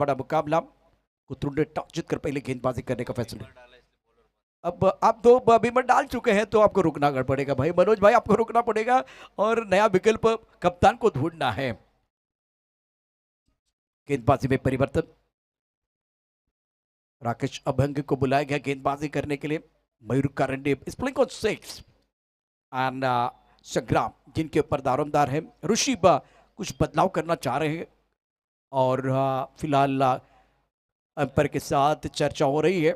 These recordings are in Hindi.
बड़ा मुकाबला। कुतरुंड ने टॉस जीतकर पहले गेंदबाजी करने का फैसला। अब आप दो बीमर डाल चुके हैं तो आपको रुकना पड़ेगा भाई मनोज भाई, आपको रुकना पड़ेगा और नया विकल्प कप्तान को ढूंढना है। गेंदबाजी में परिवर्तन, राकेश अभंग को बुलाया गया गेंदबाजी करने के लिए। Mayur Karande is playing on 6 end Sangram जिनके ऊपर दारोमदार है। ऋषि कुछ बदलाव करना चाह रहे हैं और फिलहाल अंपायर के साथ चर्चा हो रही है।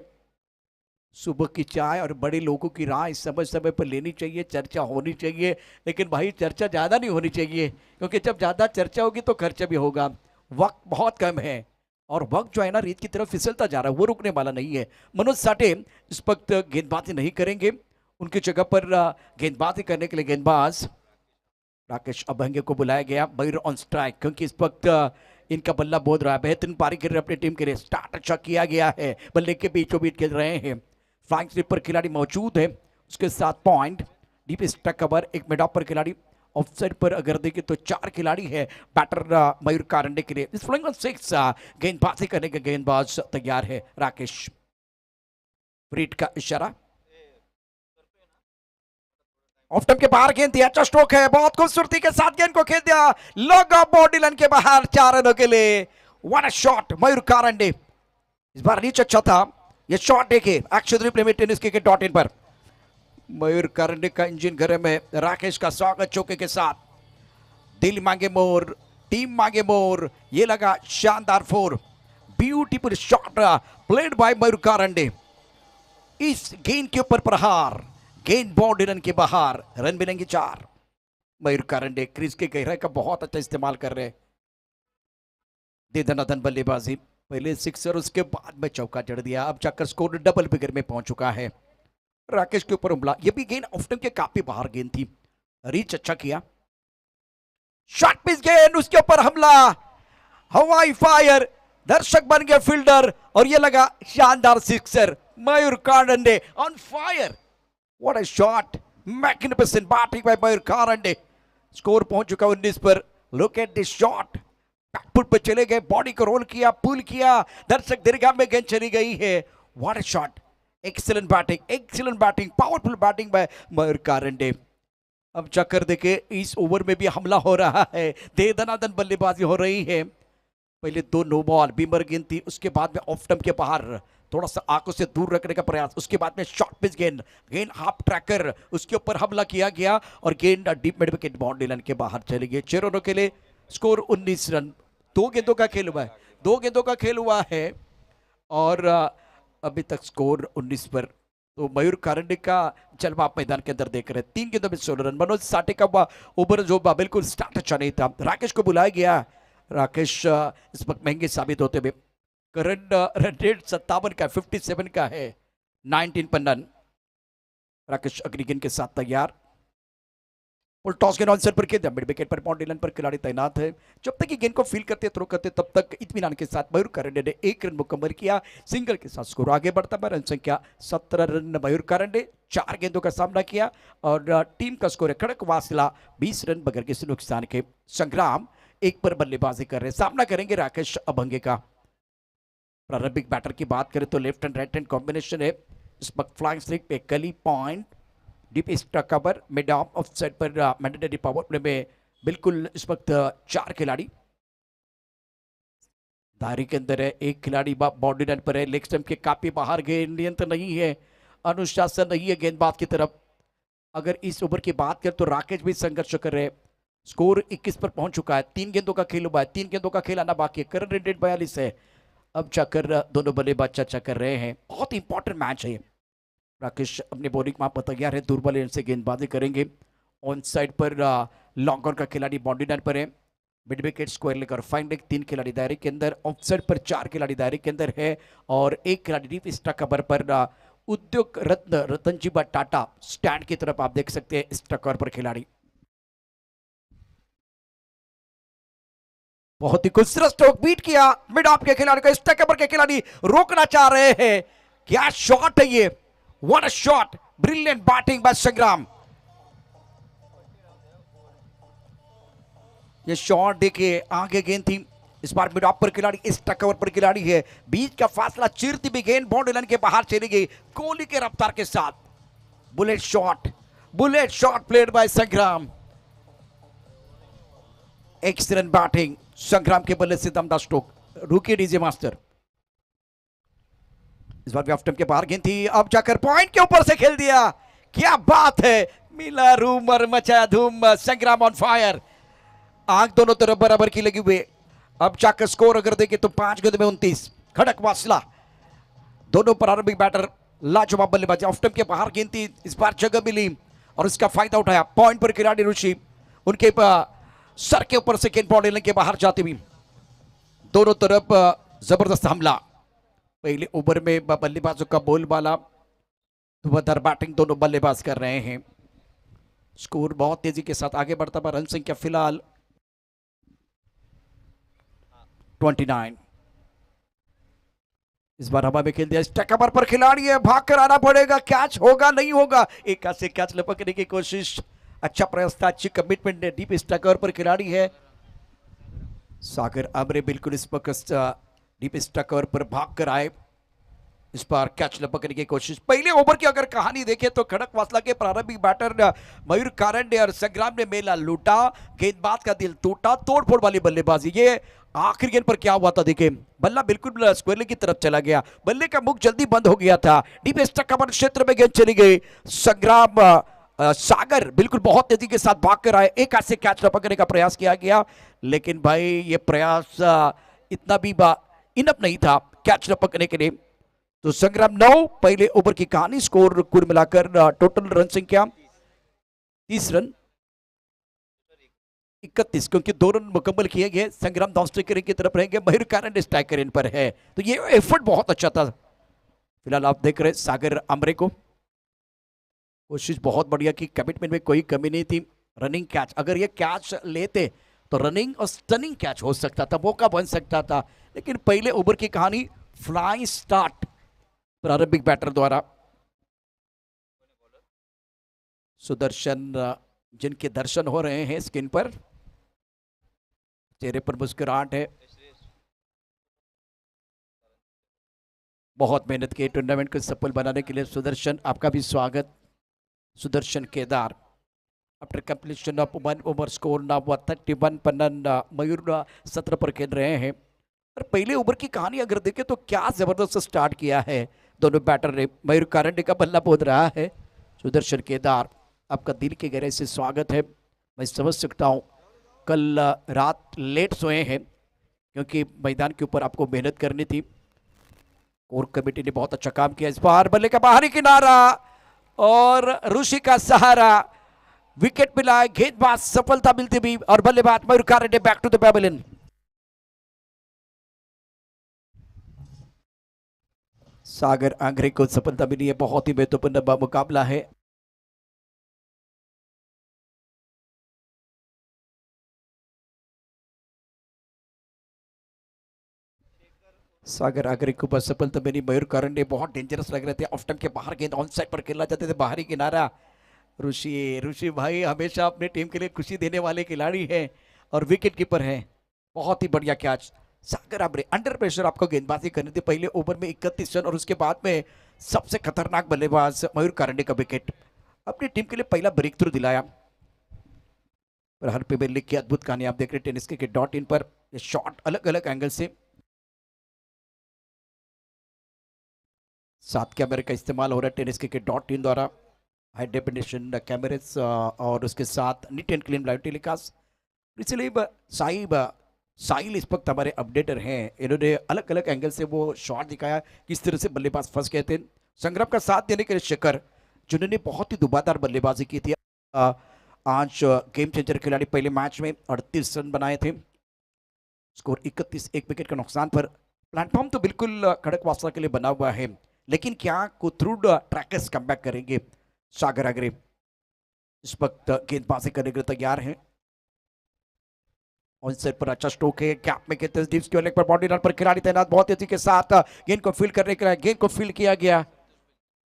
सुबह की चाय और बड़े लोगों की राय समय समय पर लेनी चाहिए, चर्चा होनी चाहिए, लेकिन भाई चर्चा ज़्यादा नहीं होनी चाहिए क्योंकि जब ज़्यादा चर्चा होगी तो खर्चा भी होगा। वक्त बहुत कम है और वक्त जो है ना रेत की तरफ फिसलता जा रहा है, वो रुकने वाला नहीं है। मनोज साठे इस वक्त गेंदबाजी नहीं करेंगे, उनकी जगह पर गेंदबाजी करने के लिए गेंदबाज राकेश अभंगे को बुलाया गया। मयूर ऑन स्ट्राइक क्योंकि इस वक्त इनका बल्ला बोध रहा है। बेहतरीन पारी कर रहे अपनी टीम के लिए। स्टार्ट अच्छा किया गया है, बल्ले के बीचों बीच खेल रहे हैं। फ्लाइंग स्लिपर खिलाड़ी मौजूद है, उसके साथ पॉइंट डीप स्टक कवर एक मिड ऑफ पर खिलाड़ी। ऑफसाइड पर अगर देखें तो 4 खिलाड़ी है बैटर मयूर कारंडे के लिए। इस फ्लोइंग ऑन 6 गेंदबाजी करने के गेंदबाज तैयार है राकेश। फ्रीड का इशारा, ऑफ टर्म के बाहर गेंद दिया, अच्छा स्ट्रोक है, बहुत खूबसूरती के साथ गेंद को खेल दिया लॉग बॉडी लाइन के बाहर 4 रनों के लिए। व्हाट अ शॉट मयूर कारंडे, इस बार रीच अच्छा था। ये शॉट देखिए अक्षय प्लेमेट टेनिस क्रिकेट.in पर। मयूर कारंडे का इंजन घर में राकेश का स्वागत चौके के साथ। दिल मांगे मोर, टीम मांगे मोर, ये लगा शानदार 4। Beautiful shot played by Mayur Karande. इस गेंद के ऊपर प्रहार, गेंद बाउंड्री रन के बाहर, रन मिलेंगे 4। मयूर कारंडे क्रीज के गहराई का बहुत अच्छा इस्तेमाल कर रहे हैं। दे दनादन बल्लेबाजी, पहले सिक्सर उसके बाद में चौका जड़ दिया, अब जाकर स्कोर डबल फिगर में पहुंच चुका है। राकेश के ऊपर हमला, ये भी गेंद ऑफ टाइम के काफी बाहर गेंद थी, रीच अच्छा किया। शॉट पिच गेंद, उसके ऊपर हमला, हवाई फायर, दर्शक बन गए फील्डर और ये लगा शानदार sixer. Mayur Karande on fire, what a shot, magnificent batting by Mayur Karande. Score पहुंच चुका 19 पर। Look at this shot, back foot पे चले गए, बॉडी को रोल किया, पुल किया, दर्शक दीर्घा में गेंद चली गई है। What a shot, excellent batting, powerful batting by Mayur Karande. अब चक्कर देखे इस ओवर में भी हमला हो रहा है, दे दनादन बल्लेबाजी हो रही है। पहले 2 नो बॉल बीमर गेंद थी, उसके बाद में ऑफ टर्म के बाहर थोड़ा सा आंखों से दूर रखने का प्रयास, उसके बाद में शॉर्ट पिच गेंद, गेंद हाफ ट्रैकर, उसके ऊपर हमला किया गया और गेंद deep mid wicket boundary line के बाहर चली गई। 6 रनों के लिए स्कोर 19 रन। 2 गेंदों का खेल हुआ है, 2 गेंदों का खेल हुआ है और अभी तक स्कोर 19 पर। तो मयूर कारंडे का जलवा आप मैदान के अंदर देख रहे हैं। 3 गेंदों में 16 रन। मनोज साठे का ओवर जो बिल्कुल स्टार्ट अच्छा नहीं था। राकेश को बुलाया गया, राकेश इस वक्त महंगे साबित होते हुए। करंट रन रेट 57 का 57 का है, 19 पर रन। राकेश अगली गेंद के साथ तैयार। और टॉस के आंसर पर खेल मिड विकेट पर बाउंड्री लाइन पर खिलाड़ी तैनात है। जब तक ये गेंद को फील करते थ्रो करते तब तक इत्मीनान के साथ मयूर कारंडे ने 1 रन मुकम्मल किया। सिंगल के साथ स्कोर आगे बढ़ता है। रन संख्या 17 रन मयूर कारंडे, 4 गेंदों का सामना किया और टीम का स्कोर है कड़क वासिला 20 रन बगैर किसी नुकसान के। संग्राम 1 पर बल्लेबाजी कर रहे हैं, सामना करेंगे राकेश अभंगे का। प्रारंभिक बैटर की बात करें तो left and right hand combination है। इस वक्त फ्लाइंग स्लिप पे gully point, deep stuck cover, mid off side पर मैंडेटरी पावर प्ले में बिल्कुल इस वक्त 4 खिलाड़ी दायरे के अंदर है। 1 खिलाड़ी बाउंड्री लाइन पर है। लेग स्टंप के काफी बाहर गेंद, नियंत्रण नहीं है, अनुशासन नहीं है गेंदबाज की तरफ। अगर इस ओवर की बात करें तो राकेश भी संघर्ष कर रहे हैं। स्कोर 21 पर पहुंच चुका है। 3 गेंदों का खेल हुआ है, 3 गेंदों का खेल आना बाकी है। करंट रेट 42 है। अब जाकर दोनों बल्लेबाज चर्चा कर रहे हैं। बहुत इंपॉर्टेंट मैच है। राकेश अपने बॉलिंग वहां पर तैयार है, दुर्बल एंड से गेंदबाजी करेंगे। ऑन साइड पर लॉन्ग ऑन का खिलाड़ी बाउंड्री लाइन पर है। मिड विकेट स्क्वायर लेकर फाइन लेग 3 खिलाड़ी दायरे के अंदर। ऑफ साइड पर 4 खिलाड़ी दायरे के अंदर है और 1 खिलाड़ी डीप स्टक कवर पर उद्योग रत्न रतनजी टाटा स्टैंड की तरफ आप देख सकते हैं स्टक कवर पर खिलाड़ी। बहुत ही खूबसूरत स्ट्रोक बीट किया मिड ऑफ के खिलाड़ी को, स्टक कवर के खिलाड़ी रोकना चाह रहे हैं। क्या शॉट है ये, what a shot, brilliant batting bye संग्राम। ये शॉट देखिए, आगे गेंद थी, इस बार मिड ऑफ पर खिलाड़ी, इस टकवर पर खिलाड़ी है, बीच का फासला चीरती भी गेंद बाउंड्री लाइन के बाहर चली गई कोहली के रफ्तार के साथ। बुलेट शॉट प्लेड बाय संग्राम। एक्सीलेंट बैटिंग संग्राम के बल्ले से दमदार स्ट्रोक। रुकिए डीजे मास्टर। इस बार भी ऑफ स्टंप के बाहर गेंद थी, अब जाकर पॉइंट के ऊपर से खेल दिया। क्या बात है, मिला रूम और मचाया धूम। संग्राम ऑन फायर, आंख दोनों तरफ बराबर की लगी हुई। अब जाकर स्कोर अगर देखें तो 5 गेंद में 29। खड़क वासला, दोनों प्रारंभिक बैटर लाजवाब बल्लेबाजी। ऑफ स्टंप के बाहर गेंद थी, इस बार जगह मिली और इसका फायदा उठाया। पॉइंट पर खिलाड़ी ऋषि, उनके सर के ऊपर से गेंद बाउंड्री लाइन के बाहर जाती हुई। दोनों तरफ जबरदस्त हमला। पहले ओवर में बल्लेबाजों का बोलबाला, धुआंधार बैटिंग दोनों बल्लेबाज कर रहे हैं। स्कोर बहुत तेजी के साथ आगे बढ़ता हुआ। रन संख्या फिलहाल 29। इस बार हवा में खेल दिया, स्टक कवर पर खिलाड़ी है, भाग कर आना पड़ेगा। कैच होगा नहीं होगा, एक हाथ से कैच लपकने की कोशिश। अच्छा प्रयास था, अच्छी कमिटमेंट है। डीप स्टक कवर पर खिलाड़ी है सागर आमरे, बिल्कुल इस वक्त डीप स्टक कवर पर भाग कर आए। इस बार कैच लपकने की कोशिश। पहले ओवर की अगर कहानी देखें तो खड़क वासला के प्रारंभिक बैटर मयूर कारंडे और संग्राम ने मेला लूटा, गेंदबाज का दिल टूटा, तोड़फोड़ वाली बल्लेबाजी। ये आखिरी गेंद पर क्या हुआ था देखें, बल्ला बिल्कुल स्क्वायर की तरफ चला गया, बल्ले का मुख जल्दी बंद हो गया था। डीप स्टक कवर क्षेत्र में गेंद चली गई। संग्राम सागर बिल्कुल बहुत तेजी के साथ भाग कर आए, एक हाथ से कैच लपकने का प्रयास किया गया, लेकिन भाई ये प्रयास इतना भी इनफ नहीं था कैच लपकने के लिए। तो संग्राम 9, पहले ओवर की कहानी। स्कोर कुल मिलाकर टोटल रन संख्या 30 रन 31, क्योंकि 2 रन मुकम्मल किए गए। संग्राम डाउन स्ट्राइकर की तरफ रहेंगे, मयूर कारंडे स्ट्राइकर इन पर है, तो ये एफर्ट बहुत अच्छा था। फिलहाल आप देख रहे सागर अमरे को, कोशिश बहुत बढ़िया की, कमिटमेंट में कोई कमी नहीं थी। रनिंग कैच, अगर ये कैच लेते तो रनिंग और स्टनिंग कैच हो सकता था, मौका बन सकता था, लेकिन पहले ओवर की कहानी फ्लाइंग स्टार्ट प्रारंभिक बैटर द्वारा। सुदर्शन जिनके दर्शन हो रहे हैं स्क्रीन पर, चेहरे पर मुस्कुराहट है। बहुत मेहनत की टूर्नामेंट को सफल बनाने के लिए सुदर्शन, आपका भी स्वागत। Sudarshan Kedar, after completion of 1 over score now 31 पन्नन। मयूर 17 पर खेल रहे हैं। और पहले ओवर की कहानी अगर देखें तो क्या जबरदस्त स्टार्ट किया है दोनों बैटर ने। मयूर कारंडे का बल्ला बोध रहा है। सुदर्शन केदार, आपका दिल के गहरे से स्वागत है। मैं समझ सकता हूँ कल रात लेट सोए हैं, क्योंकि मैदान के ऊपर आपको मेहनत करनी थी। कोर कमेटी ने बहुत अच्छा काम किया। इस बार बल्ले का बाहरी किनारा और ऋषि का सहारा, विकेट मिला है, गेंदबाज सफलता मिलती भी, और बल्लेबाज Mayur Karande back to the pavilion. Sagar Angre को सफलता मिली है, बहुत ही महत्वपूर्ण मुकाबला है। सागर आगरे को सफलता मिली। मयूर कारंडे बहुत डेंजरस लग रहे थे, ऑफ स्टंप के बाहर गेंद ऑन साइड पर खेलना चाहते थे, बाहरी किनारा। ऋषि भाई हमेशा अपने टीम के लिए खुशी देने वाले खिलाड़ी हैं और विकेट कीपर हैं। बहुत ही बढ़िया कैच। सागर आगरे अंडर प्रेशर आपको गेंदबाजी करनी थी। पहले ओवर में 31 रन और उसके बाद में सबसे खतरनाक बल्लेबाज मयूर कारंडे का विकेट, अपनी टीम के लिए पहला ब्रेक थ्रू दिलाया। पर हर प्रीमियर लीग की अद्भुत कहानी आप देख रहे टेनिस क्रिकेट.in पर। शॉट अलग अलग एंगल से, 7 कैमरे का इस्तेमाल हो रहा है टेनिस क्रिकेट.in द्वारा, हाई डेफिनेशन कैमरेज, और उसके साथ neat and clean live telecast. इसलिए साहिल इस वक्त हमारे अपडेटर हैं, इन्होंने अलग अलग एंगल से वो शॉट दिखाया, किस तरह से बल्लेबाज फंस गए थे। संग्राम का साथ देने के लिए शेखर, जिन्होंने बहुत ही धुआंधार बल्लेबाजी की थी। आज गेम चेंजर खिलाड़ी, पहले मैच में 38 रन बनाए थे, स्कोर 31, 1 विकेट का नुकसान पर। प्लेटफॉर्म तो बिल्कुल खड़क वासला के लिए बना हुआ है, लेकिन क्या कोथरूड ट्रैकर्स कमबैक करेंगे? सागर आगरे इस वक्त गेंदबाजी करने के लिए तैयार हैं। ऑन साइड पर अच्छा स्ट्रोक है, गैप में कहते हैं डीप स्क्वायर लेग पर बॉडी रन पर खिलाड़ी तैनात, बहुत तेजी के साथ गेंद को फील्ड करने के लिए गेंद को फील्ड किया गया।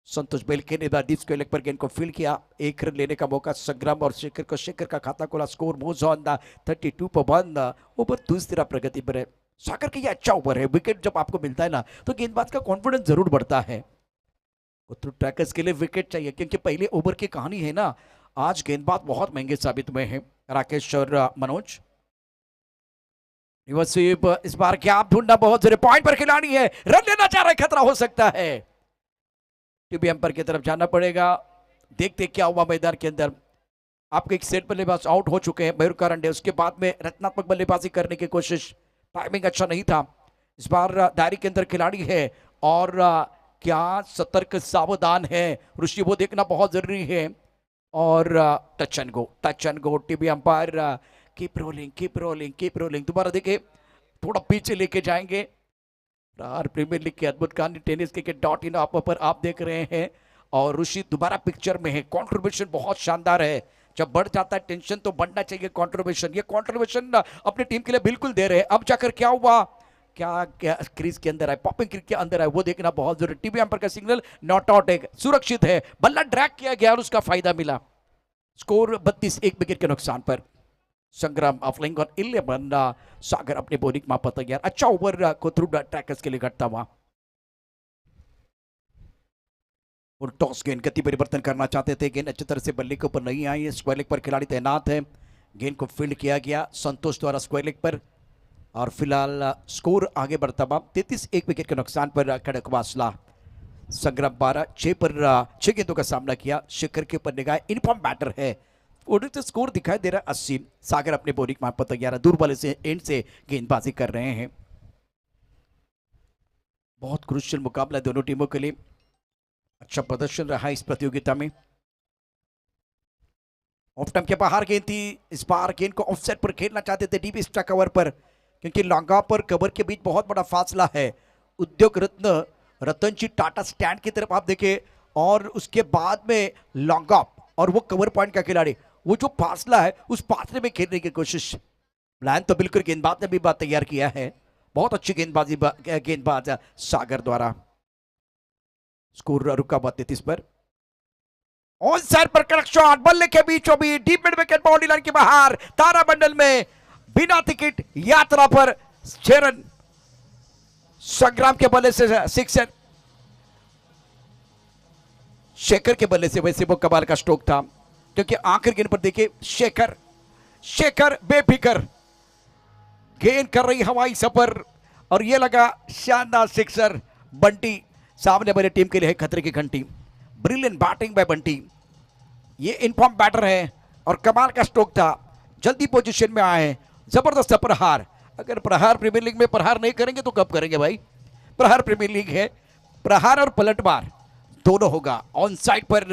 संतोष बेलके ने डीप स्क्वायर लेग पर गेंद को फील्ड किया। 1 रन लेने का मौका संग्राम और शेखर का खाता खोला। स्कोर मूव्स ऑन 32 पर 1 ओवर दूसरा प्रगति पर है। सागर की ये अच्छा ओवर है, विकेट जब आपको मिलता है ना तो गेंदबाज का कॉन्फिडेंस जरूर बढ़ता है। तो ट्रैकर्स के लिए विकेट चाहिए क्योंकि पहले ओवर की कहानी है ना, आज गेंदबाज बहुत महंगे साबित हुए हैं। राकेश और मनोज रिवर्सिव, इस बार गैप ढूंढना बहुत जरूरी, पॉइंट पर खिलाड़ी है, रन लेना चाह रहा है, खतरा हो सकता है। टीबी एम्पायर की तरफ जाना पड़ेगा, देखते क्या हुआ मैदान के अंदर। आपके एक सेट बल्लेबाज आउट हो चुके हैं मयूर कारंडे, उसके बाद में रचनात्मक बल्लेबाजी करने की कोशिश, टाइमिंग अच्छा नहीं था। इस बार दायरे के अंदर खिलाड़ी है और क्या सतर्क सावधान है ऋषि, वो देखना बहुत जरूरी है। और touch and go, touch and go. TB umpire keep rolling, keep rolling, keep rolling. दोबारा देखिए, थोड़ा पीछे लेके जाएंगे। प्रीमियर लीग की अद्भुत कहानी टेनिस क्रिकेट .in आप पर आप देख रहे हैं और ऋषि दोबारा पिक्चर में है। कंट्रीब्यूशन बहुत शानदार है, जब बढ़ जाता है टेंशन तो बढ़ना चाहिए कंट्रीब्यूशन, ये कंट्रीब्यूशन अपनी टीम के लिए बिल्कुल दे रहे हैं। अब जाकर क्या हुआ, क्या क्या क्रीज के अंदर है, पॉपिंग क्रीज के अंदर है, वो देखना बहुत जरूरी। टीवी एम्पायर का सिग्नल नॉट आउट है, सुरक्षित है, बल्ला ड्रैग किया गया और उसका फायदा मिला। स्कोर 32, एक विकेट के नुकसान पर। संग्राम ऑफलिंग और 11 सागर अपने बॉलिंग मापा तैयार। अच्छा ओवर को थ्रू ट्रैकर्स के लिए घटता हुआ। और टॉस गेंद गति परिवर्तन करना चाहते थे, गेंद अच्छी तरह से बल्ले के ऊपर नहीं आई है, स्क्वायर लेग पर खिलाड़ी तैनात है। गेंद को फील्ड किया गया संतोष द्वारा स्क्वायर लेग पर और फिलहाल स्कोर आगे बढ़ता हुआ 33, एक विकेट के नुकसान पर खड़क वासला। संग्राम 12, 6 पर 6 गेंदों का सामना किया। शिखर के ऊपर निगाह, इनफॉर्म बैटर है, स्कोर दिखाई दे रहा है 80। सागर अपने बॉलिंग मार पर तैयार है, दूर वाले से एंड से गेंदबाजी कर रहे हैं। बहुत क्रूशियल मुकाबला दोनों टीमों के लिए, अच्छा प्रदर्शन रहा इस प्रतियोगिता में। ऑफ टाइम के बाहर गेंद थी, इस बार गेंद को ऑफसेट पर खेलना चाहते थे, डीप एक्स्ट्रा कवर पर, क्योंकि लॉन्गा पर कवर के बीच बहुत बड़ा फासला है। उद्योग रत्न रतन जी टाटा स्टैंड की तरफ आप देखें और उसके बाद में लॉन्गा और वो कवर पॉइंट का खिलाड़ी, वो जो फासला है उस फासले में खेलने की कोशिश। प्लान तो बिल्कुल गेंदबाज ने भी बात तैयार किया है, बहुत अच्छी गेंदबाज सागर द्वारा। स्कोर रुका हुआ 33 पर। ऑन साइड पर कड़क शॉट, बल्ले के बीचों बीच, deep mid wicket, boundary line के बाहर, तारामंडल में बिना टिकट यात्रा पर 6 रन। संग्राम के बल्ले से 6 रन, शेखर के बल्ले से वैसे वो कमाल का स्ट्रोक था, क्योंकि आखिर गेंद पर देखिए शेखर बेफिकर गेंद कर रही हवाई सफर और ये लगा शानदार सिक्सर। बंटी सामने वाली टीम के लिए है खतरे की घंटी। ब्रिलियंट बैटिंग बाय बंटी, ये इनफॉर्म बैटर है और कमाल का स्ट्रोक था, जल्दी पोजीशन में आए, जबरदस्त प्रहार। अगर प्रहार प्रीमियर लीग में प्रहार नहीं करेंगे तो कब करेंगे भाई, प्रहार प्रीमियर लीग है, प्रहार और पलटवार दोनों होगा। ऑन साइड पर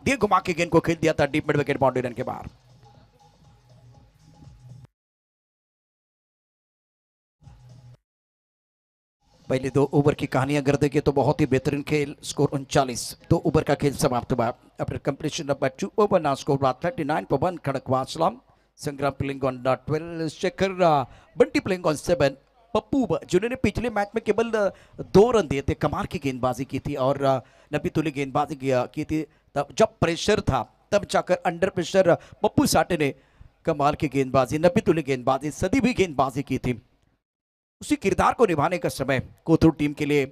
दिए घुमा के गेंद को खेल दिया था deep mid wicket, boundary line के बाहर। पहले 2 ओवर की कहानी अगर देखें तो बहुत ही बेहतरीन खेल, स्कोर 39, 2 ओवर का खेल समाप्त हुआ। After completion of 2 over now score 39 for 1 खड़क वासला। संग्राम playing on 12, Shekhar Bunty playing on 7। Pappu जिन्होंने पिछले मैच में केवल 2 रन दिए थे, कमाल की गेंदबाजी की थी और नबी तुली गेंदबाजी की थी। तब जब प्रेशर था तब जाकर अंडर प्रेशर पप्पू साटे ने कमाल की गेंदबाजी, नबी तुली गेंदबाजी, सदी भी गेंदबाजी की थी। उसी किरदार को निभाने का समय कोथरूड टीम के लिए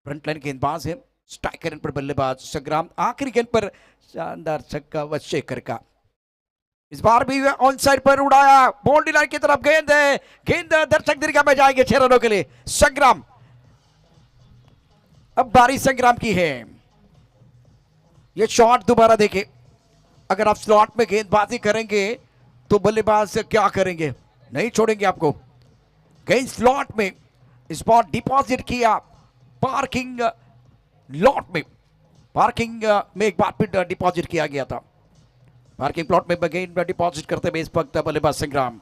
फ्रंटलाइन गेंदबाज है, स्ट्राइकर पर बल्लेबाज संग्राम, आखिरी गेंद पर शानदार छक्का व शेखर का। इस बार भी ऑन साइड पर उड़ाया, बाउंड्री लाइन की तरफ गेंद है, गेंद दर्शक दीर्घा में जाएंगे 6 रनों के लिए संग्राम। अब बारी संग्राम की है। ये शॉट दोबारा देखें, अगर आप स्लॉट में गेंदबाजी करेंगे तो बल्लेबाज क्या करेंगे, नहीं छोड़ेंगे आपको। गेंद स्लॉट में, इस बार डिपॉजिट किया पार्किंग लॉट में, पार्किंग में एक बार फिर डिपॉजिट किया गया था। पार्किंग प्लॉट में गेंद डिपॉजिट करते हुए इस वक्त बल्लेबाज संग्राम,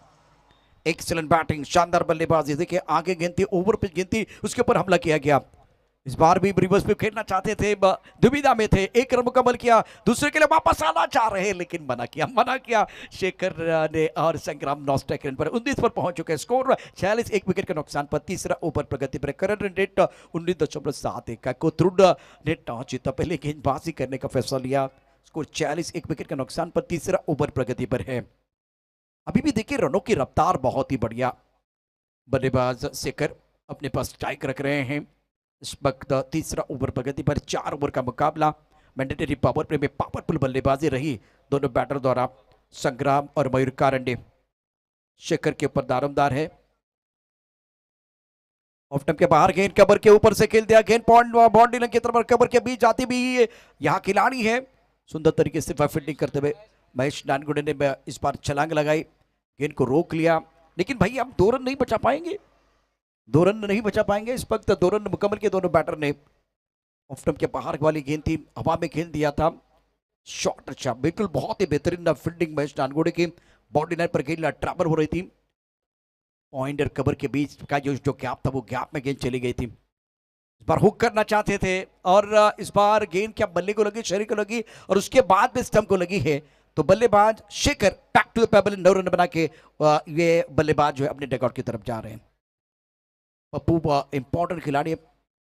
एक्सीलेंट बैटिंग, शानदार बल्लेबाजी। देखिए आगे गेंद थी, ओवर पे गेंद थी, उसके ऊपर हमला किया गया। इस बार भी रिवर्स पे खेलना चाहते थे, दुविधा में थे, 1 रन मुकम्मल किया, दूसरे के लिए वापस आना चाह रहे हैं लेकिन मना किया शेखर ने और संग्राम 9 स्ट्राइक रन पर 19 पर पहुंच चुके हैं। स्कोर 46, 1 विकेट के नुकसान पर। तीसरा ओवर प्रगति पर, करंट रन रेट 19.71 का। कोथरूड ने टॉस जीता, पहले गेंदबाजी करने का फैसला लिया। स्कोर 46, 1 विकेट के नुकसान पर, तीसरा ओवर प्रगति पर है। अभी भी देखिए रनों की रफ्तार बहुत ही बढ़िया, बल्लेबाज शेखर अपने पास स्ट्राइक रख रहे हैं। इस वक्त तीसरा ओवर प्रगति पर, 4 ओवर का मुकाबला। मैंडेटरी पावर प्ले में पावरफुल बल्लेबाजी रही दोनों बैटर द्वारा, संग्राम और मयूर कारंडे। शेखर के ऊपर दारोमदार है, ऑफ स्टंप के बाहर गेंद कवर के ऊपर से खेल दिया, गेंद पॉइंट बाउंड्री लाइन की तरफ कवर के बीच जाती भी यहाँ खिलाड़ी है। सुंदर तरीके से फील्डिंग करते हुए महेश नानगुडे ने इस बार छलांग लगाई, गेंद को रोक लिया, लेकिन भाई अब 2 रन नहीं बचा पाएंगे, 2 रन नहीं बचा पाएंगे। इस वक्त 2 रन मुकम्मल के दोनों बैटर ने। ऑफ स्टंप के बाहर वाली गेंद थी, हवा में खेल दिया था, शॉट अच्छा, बिल्कुल बहुत ही बेहतरीन फील्डिंग महेश नानगुडे की। बाउंड्री लाइन पर गेंद ट्रैवल हो रही थी, पॉइंट और कवर के बीच का जो गैप था वो गैप में गेंद चली गई थी। इस बार हुक करना चाहते थे और इस बार गेंद क्या बल्ले को लगी, शरीर को लगी और उसके बाद में स्टंप को लगी है। तो बल्लेबाज Shekhar back to the pavilion 9 run बना के ये बल्लेबाज जो है अपने डगआउट की तरफ जा रहे हैं। पप्पू इंपॉर्टेंट खिलाड़ी,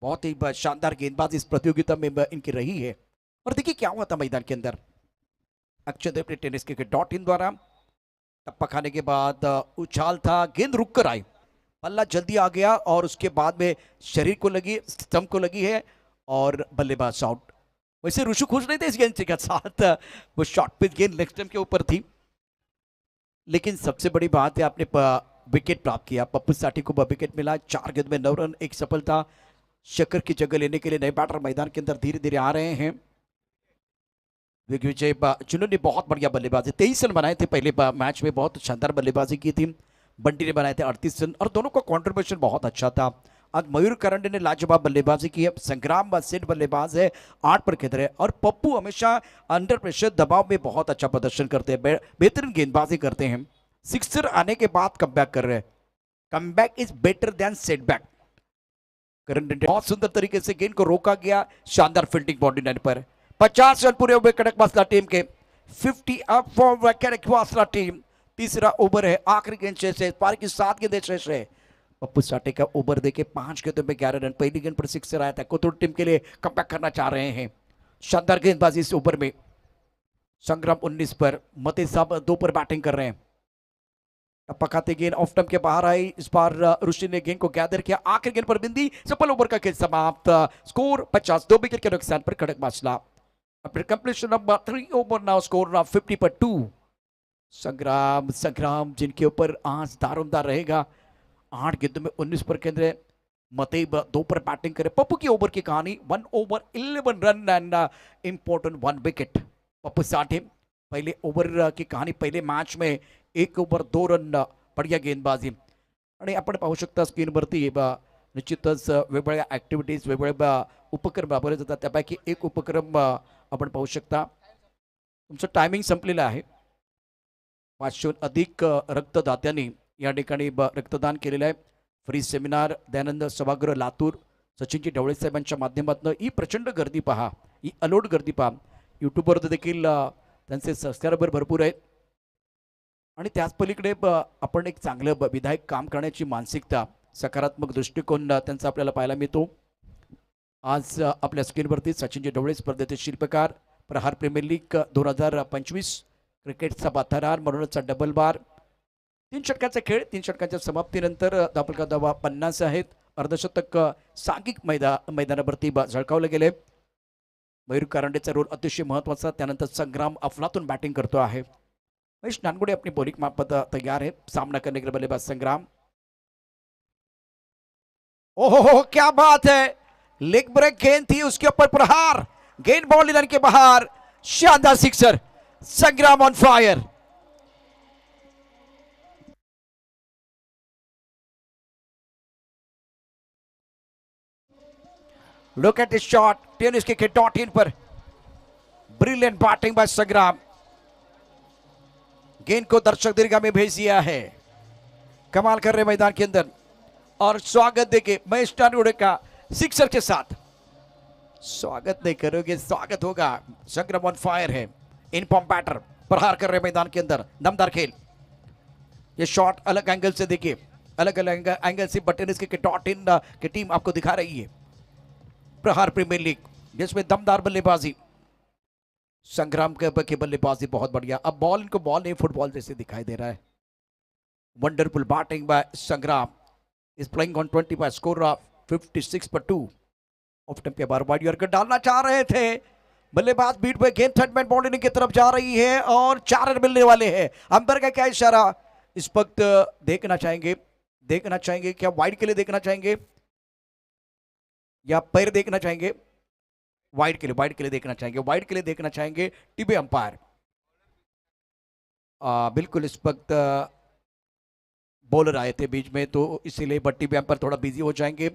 बहुत ही शानदार गेंदबाज इस प्रतियोगिता में इनकी रही है। और देखिए क्या हुआ था मैदान के अंदर, अक्षय देव ने टेनिस क्रिकेट .in द्वारा टप्पा खाने के बाद उछाल था, गेंद रुक कर आई, बल्ला जल्दी आ गया और उसके बाद में शरीर को लगी, स्टंप को लगी है और बल्लेबाज आउट। वैसे ऋषु खुश नहीं थे इस गेंद के साथ, वो शॉर्ट पिच गेंद लेग स्टंप के ऊपर थी, लेकिन सबसे बड़ी बात है आपने विकेट प्राप्त किया। पप्पू साठी को विकेट मिला, 4 गेंद में 9 रन, एक सफलता। शेखर की जगह लेने के लिए नए बैटर मैदान के अंदर धीरे धीरे आ रहे हैं। दिग्विजय जिन्होंने बहुत बढ़िया बल्लेबाजी, 23 रन बनाए थे पहले मैच में, बहुत शानदार बल्लेबाजी की थी। बंटी ने बनाए थे 38 रन और दोनों का कंट्रीब्यूशन बहुत अच्छा था। आज मयूर करंडे ने लाजवाब बल्लेबाजी की है, संग्राम सेट बल्लेबाज है, 8 पर खेल रहे हैं और पप्पू हमेशा अंडर प्रेशर दबाव में बहुत अच्छा प्रदर्शन करते हैं, बेहतरीन गेंदबाजी करते हैं। सिक्सर आने के बाद कमबैक कर रहे हैं, comeback is better than setback. Karande बहुत सुंदर तरीके से गेंद को रोका गया, शानदार फील्डिंग बाउंड्री लाइन पर। 50 रन पूरे हुए कड़क वासला टीम के, 50 अप फॉर कड़क वासला टीम। तीसरा ओवर है, आखिरी गेंद शेष है, पारी की 7 गेंदें शेष है। पप्पू साठे का ओवर देखे, 5 गेंदों में 11 रन, पहली गेंद पर सिक्सर आया था। कोथरूड टीम के लिए कमबैक करना चाह रहे हैं, शानदार गेंदबाजी इस ओवर में। संग्राम 19 पर, मते साहब 2 पर बैटिंग कर रहे हैं। टप्पा खाते गेंद ऑफ स्टंप के बाहर आई, इस बार ऋषि ने गेंद को गैदर किया, आखिरी गेंद पर बिंदी, सफल ओवर का खेल समाप्त। स्कोर 50, 2 विकेट के नुकसान पर कड़क वासला। After completion of 3 over now, score now 50 पर 2। संग्राम जिनके ऊपर आज दारोमदार रहेगा, 8 गेंदों में 19 पर केंद्र, मतेब 2 पर बैटिंग करे। पप्पू की ओवर की कहानी, 1 over 11 run and important 1 wicket. Pappu Sathe पहले ओवर की कहानी, पहले मैच में 1 ओवर 2 रन, बढ़िया गेंदबाजी। आणि आपण पाहू शकता स्क्रीनवरती निश्चितच वेगवेगळ्या ऍक्टिव्हिटीज, वेगवेगळ्या उपक्रम राबवले जातात, त्यापैकी एक उपक्रम आपण पाहू शकता। तुमचं टायमिंग संपलेलं आहे, 500 अधिक रक्तदात्यांनी या ठिकाणी रक्तदान केलेलं आहे। फ्री सेमिनार दयानंद सभागृह लातूर, सचिनजी ढवळे साहेबांच्या माध्यमातून ही प्रचंड गर्दी पहा, ही अलोट गर्दी पहा। यूट्यूबवर देखील त्यांचे सबस्क्रायबर भरपूर आहेत आणि त्याच पलीकडे आपण एक चांगलं विधायक काम करण्याची मानसिकता, सकारात्मक दृष्टिकोन त्यांचा आपल्याला पाहायला मिळतो। आज आपल्या स्क्रीनवरती सचिनजी ढवळे स्पर्धेचे शिल्पकार, प्रहार प्रीमियर लीग 2025 क्रिकेटचा बाथारार, म्हणूनच डबल बार, 3 षटकांचा खेळ, 3 षटकांच्या समाप्तीनंतर धावफलका धावा 50 आहेत। अर्धशतक सांघिक मैदानावरती झळकावले गेले। मयूर कारंडेचा रोल अतिशय महत्वाचा, त्यानंतर संग्राम अफलातून बैटिंग करतो आहे। महेश नानगुडे अपनी बॉलिंग मार्फत तैयार है, सामना करने के लिए बल्लेबाज संग्राम। ओहो क्या बात है, लेग ब्रेक गेंद थी, उसके ऊपर प्रहार, गेंद बाउंड्री लाइन के बाहर, शानदार सिक्सर। संग्राम on fire. Look at this shot, tennis cricket .in पर ब्रिलियंट बैटिंग बाय संग्राम। गेंद को दर्शक दीर्घा में भेज दिया है, कमाल कर रहे मैदान के अंदर। और स्वागत देखे महेश नानगुडे का सिक्सर के साथ। स्वागत नहीं करोगे, स्वागत होगा। संग्राम ऑन फायर है, इन फॉर्म बैटर, प्रहार कर रहे मैदान के अंदर, दमदार खेल। ये शॉट अलग एंगल से देखिए, अलग अलग एंगल से टेनिस क्रिकेट .in की टीम आपको दिखा रही है। प्रहार प्रीमियर लीग, जिसमें दमदार बल्लेबाजी, संग्राम के बल्लेबाजी बहुत बढ़िया। अब बॉल इनको बॉल नहीं, फुटबॉल जैसे दिखाई दे रहा है। वंडरफुल बैटिंग बाय संग्राम। इज प्लेइंग ऑन 25 स्कोर 56 पर 2। ऑफ टेम्प के बार वाइड यॉर्कर डालना चाह रहे थे, बल्लेबाज बीट पे गेंद थर्ड मैन बाउंड्री की तरफ जा रही है और 4 रन मिलने वाले हैं। अंपायर का क्या इशारा इस वक्त देखना चाहेंगे क्या वाइड के लिए देखना चाहेंगे या पैर देखना चाहेंगे? वाइड के लिए देखना चाहेंगे टीबी अंपायर। बिल्कुल इस वक्त बॉलर आए थे बीच में तो इसीलिए, बट टीबी अंपायर थोड़ा बिजी हो जाएंगे।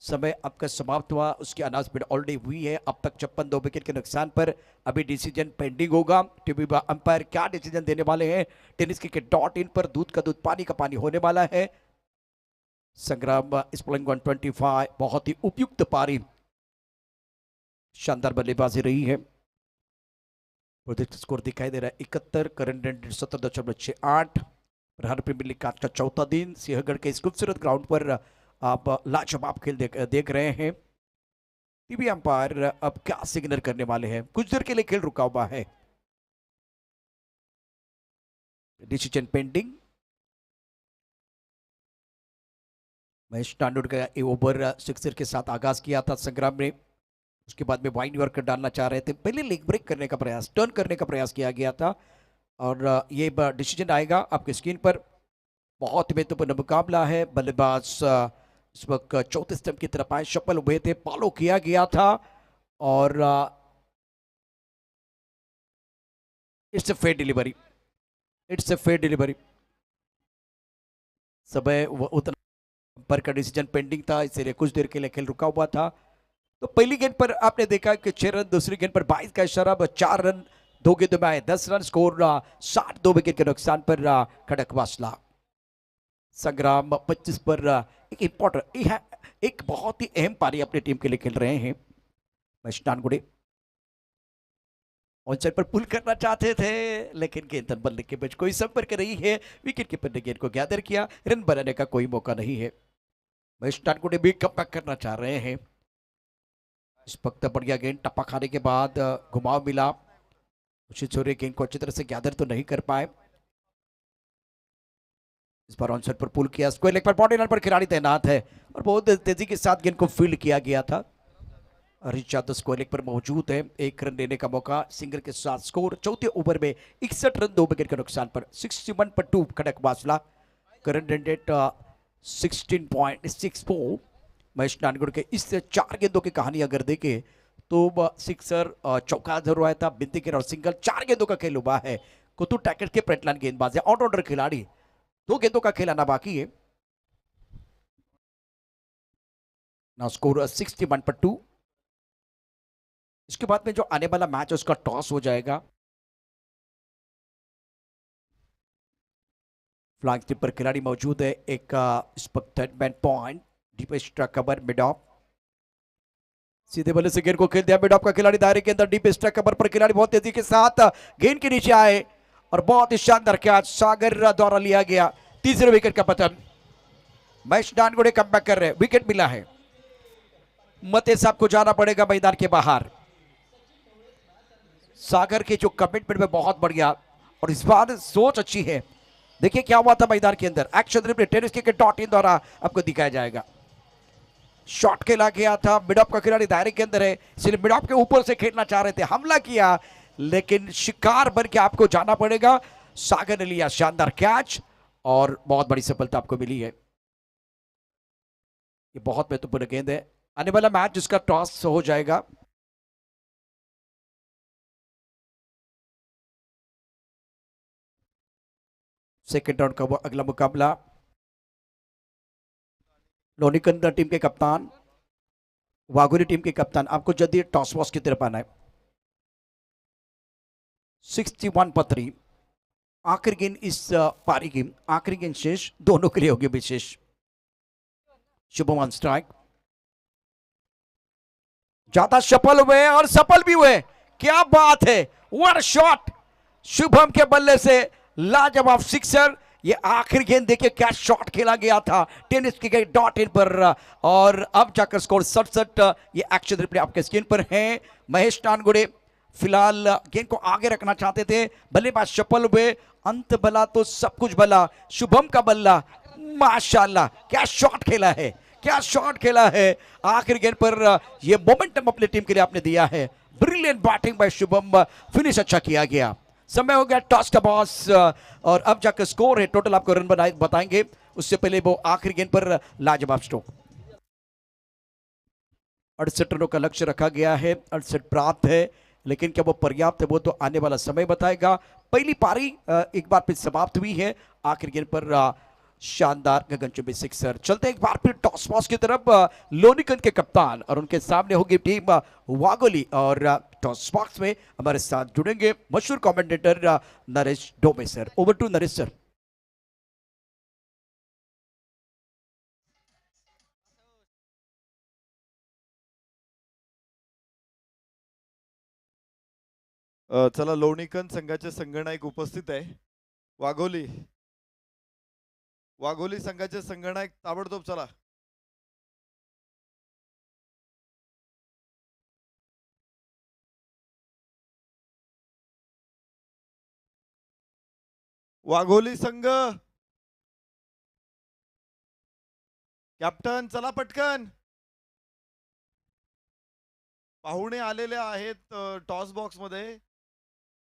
समय आपका समाप्त हुआ, उसकी अनाउंसमेंट ऑलरेडी हुई है। अब तक 56 विकेट के नुकसान पर अभी डिसीजन पेंडिंग होगा। टीबी अंपायर क्या डिसीजन देने वाले हैं? टेनिस क्रिकेट .in पर दूध का दूध पानी का पानी होने वाला है। संग्राम इस प्लेइंग ऑन 25, बहुत ही उपयुक्त पारी, शानदार बल्लेबाजी रही है। प्रोजेक्ट स्कोर दिखाई दे रहा है 71, करंट रन 70.68। प्रधान प्रीमियर लीग का आज का चौथा दिन सिंहगढ़ के इस खूबसूरत ग्राउंड पर आप लाजवाब खेल देख रहे हैं। टीबी अंपायर अब क्या सिग्नल करने वाले हैं? कुछ देर के लिए खेल रुका हुआ है, डिसीजन पेंडिंग। महेश नांदूर का ये ओवर सिक्सर के साथ आगाज किया था संग्राम ने, उसके बाद में वाइड यॉर्कर डालना चाह रहे थे, पहले लेग ब्रेक करने का प्रयास, टर्न करने का प्रयास किया गया था और ये डिसीजन आएगा आपके स्क्रीन पर। बहुत महत्वपूर्ण मुकाबला है। बल्लेबाज इस वक्त चौथे स्टंप की तरफ आए, शफल हुए थे, फॉलो किया गया था और इट्स ए फेयर डिलीवरी। समय उतना पर का डिसीजन पेंडिंग था, इसलिए कुछ देर के लिए खेल रुका हुआ था। तो पहली गेंद पर आपने देखा कि 6 रन, दूसरी गेंद पर 22 का इशारा, 4 रन 2 गेंदों में आए 10 रन, स्कोर 62 विकेट के नुकसान पर खड़कवासला। संग्राम 25 पर एक इंपॉर्टेंट, एक बहुत ही अहम पारी अपनी टीम के लिए खेल रहे हैं। महेश नानगुड़े ऑन साइड पर पुल करना चाहते थे लेकिन गेंद बल्ले के बीच कोई संपर्क नहीं है। विकेट कीपर ने गेंद को गैदर किया, रन बनाने का कोई मौका नहीं है। महेश नानगुड़े भी कमबैक करना चाह रहे हैं। इस वक्त बढ़िया गेंद, टप्पा खाने के बाद घुमाव मिला, उचित सूर्य गेंद को अच्छी तरह से गैदर तो नहीं कर पाए। इस बार ऑन साइड पर पुल किया, स्क्वायर लेग पर बॉडी लाइन पर खिलाड़ी तैनात है और बहुत तेजी के साथ गेंद को फील्ड किया गया था। हरीश यादव स्क्वायर लेग पर मौजूद है, 1 रन लेने का मौका, सिंगल के साथ स्कोर चौथे ओवर में 61 रन 2 विकेट के नुकसान पर 61 पर 2 Khadakwasla. Current run rate 16.64। Mahesh Nangadh के इस 4 गेंदों की कहानी अगर देखें तो सिक्सर, चौका जरूर आया था, बिंदिकर और सिंगल, 4 गेंदों का खेल हुआ है। कुतु टैकेट के फ्रंटलाइन गेंदबाज है, ऑलराउंडर खिलाड़ी, 2 गेंदों का खेल आना बाकी है। नाउ स्कोर 61 पर 2। इसके बाद में जो आने वाला मैच है उसका टॉस हो जाएगा। फ्लैग स्टिप पर खिलाड़ी मौजूद है, एक इस पर third man point, deep extra cover mid of, सीधे बल्ले से गेंद को खेल दिया मिड ऑफ का खिलाड़ी, दायरे के अंदर डीप एक्स्ट्रा कवर पर खिलाड़ी बहुत तेजी के साथ गेंद के नीचे आए और बहुत ही शानदार कैच सागर द्वारा लिया गया। तीसरे विकेट का पतन, महेश नानगढ़े कमबैक कर रहे हैं, विकेट मिला है। मते साहब को जाना पड़ेगा मैदान के बाहर। सागर के जो कमिटमेंट में बहुत बढ़िया और इस बार सोच अच्छी है। देखिए क्या हुआ था मैदान के अंदर, action replay tennis cricket .in द्वारा आपको दिखाया जाएगा। शॉट खेला गया था, मिड ऑफ का खिलाड़ी दायरे के अंदर है, इसलिए मिड ऑफ के ऊपर से खेलना चाह रहे थे, हमला किया लेकिन शिकार बन के आपको जाना पड़ेगा। सागर ने लिया शानदार कैच और बहुत बड़ी सफलता आपको मिली है। ये बहुत महत्वपूर्ण गेंद है। आने वाला मैच जिसका टॉस हो जाएगा, सेकेंड राउंड का वो अगला मुकाबला, लोनिकंद टीम के कप्तान, वाघुरी टीम के कप्तान, आपको जल्दी टॉस वॉस की तरफ आना है। 61 पर 3 आखिरी गेंद इस पारी की, आखिरी गेंद शेष, दोनों के लिए होगी विशेष। शुभम स्ट्राइक, ज्यादा सफल हुए और सफल भी हुए, क्या बात है, व्हाट शॉट शुभम के बल्ले से, लाजवाब सिक्सर। ये आखिरी गेंद देखिए क्या शॉट खेला गया था टेनिस क्रिकेट .in पर और अब जाकर स्कोर 67। ये एक्शन रिप्ले आपके स्क्रीन पर है। महेश नानगुड़े फिलहाल गेंद को आगे रखना चाहते थे, बल्लेबाज सफल हुए, अंत भला तो सब कुछ भला। शुभम का बल्ला माशाल्लाह, क्या शॉट खेला है, क्या शॉट खेला है। आखिरी गेंद पर ये मोमेंटम अपनी टीम के लिए आपने दिया है। Brilliant batting bye Shubham, finish अच्छा किया गया। समय हो गया टॉस का बॉस, और अब जाकर स्कोर है टोटल आपको रन बताएंगे, उससे पहले वो आखिरी गेंद पर लाजवाब स्ट्रोक। 68 रनों का लक्ष्य रखा गया है, 68 प्राप्त है, लेकिन क्या वो पर्याप्त है वो तो आने वाला समय बताएगा। पहली पारी एक बार फिर समाप्त हुई है। आखिरी गेंद पर शानदार गगनचुंबी सिक्सर। चलते एक बार फिर टॉस बॉक्स की तरफ, लोनिकन के कप्तान और उनके सामने होगी टीम वागोली, और टॉस बॉक्स में हमारे साथ जुड़ेंगे मशहूर commentator Naresh Dome sir. Over to Naresh sir. चला, लोणीकन संघाचे संघनायक उपस्थित आहे. वाघोली वाघोली संघाचे संघनायक ताबडतोब चला. वाघोली संघ कॅप्टन चला पटकन. पाहुणे आलेले आहेत टॉस बॉक्स मध्ये,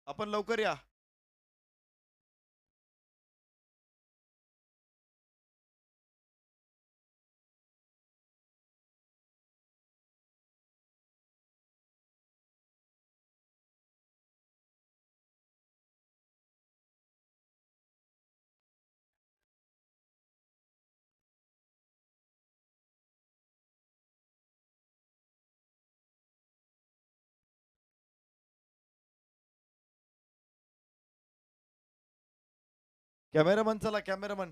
आपण लवकर या. कॅमेरामन चला, कॅमेरामन.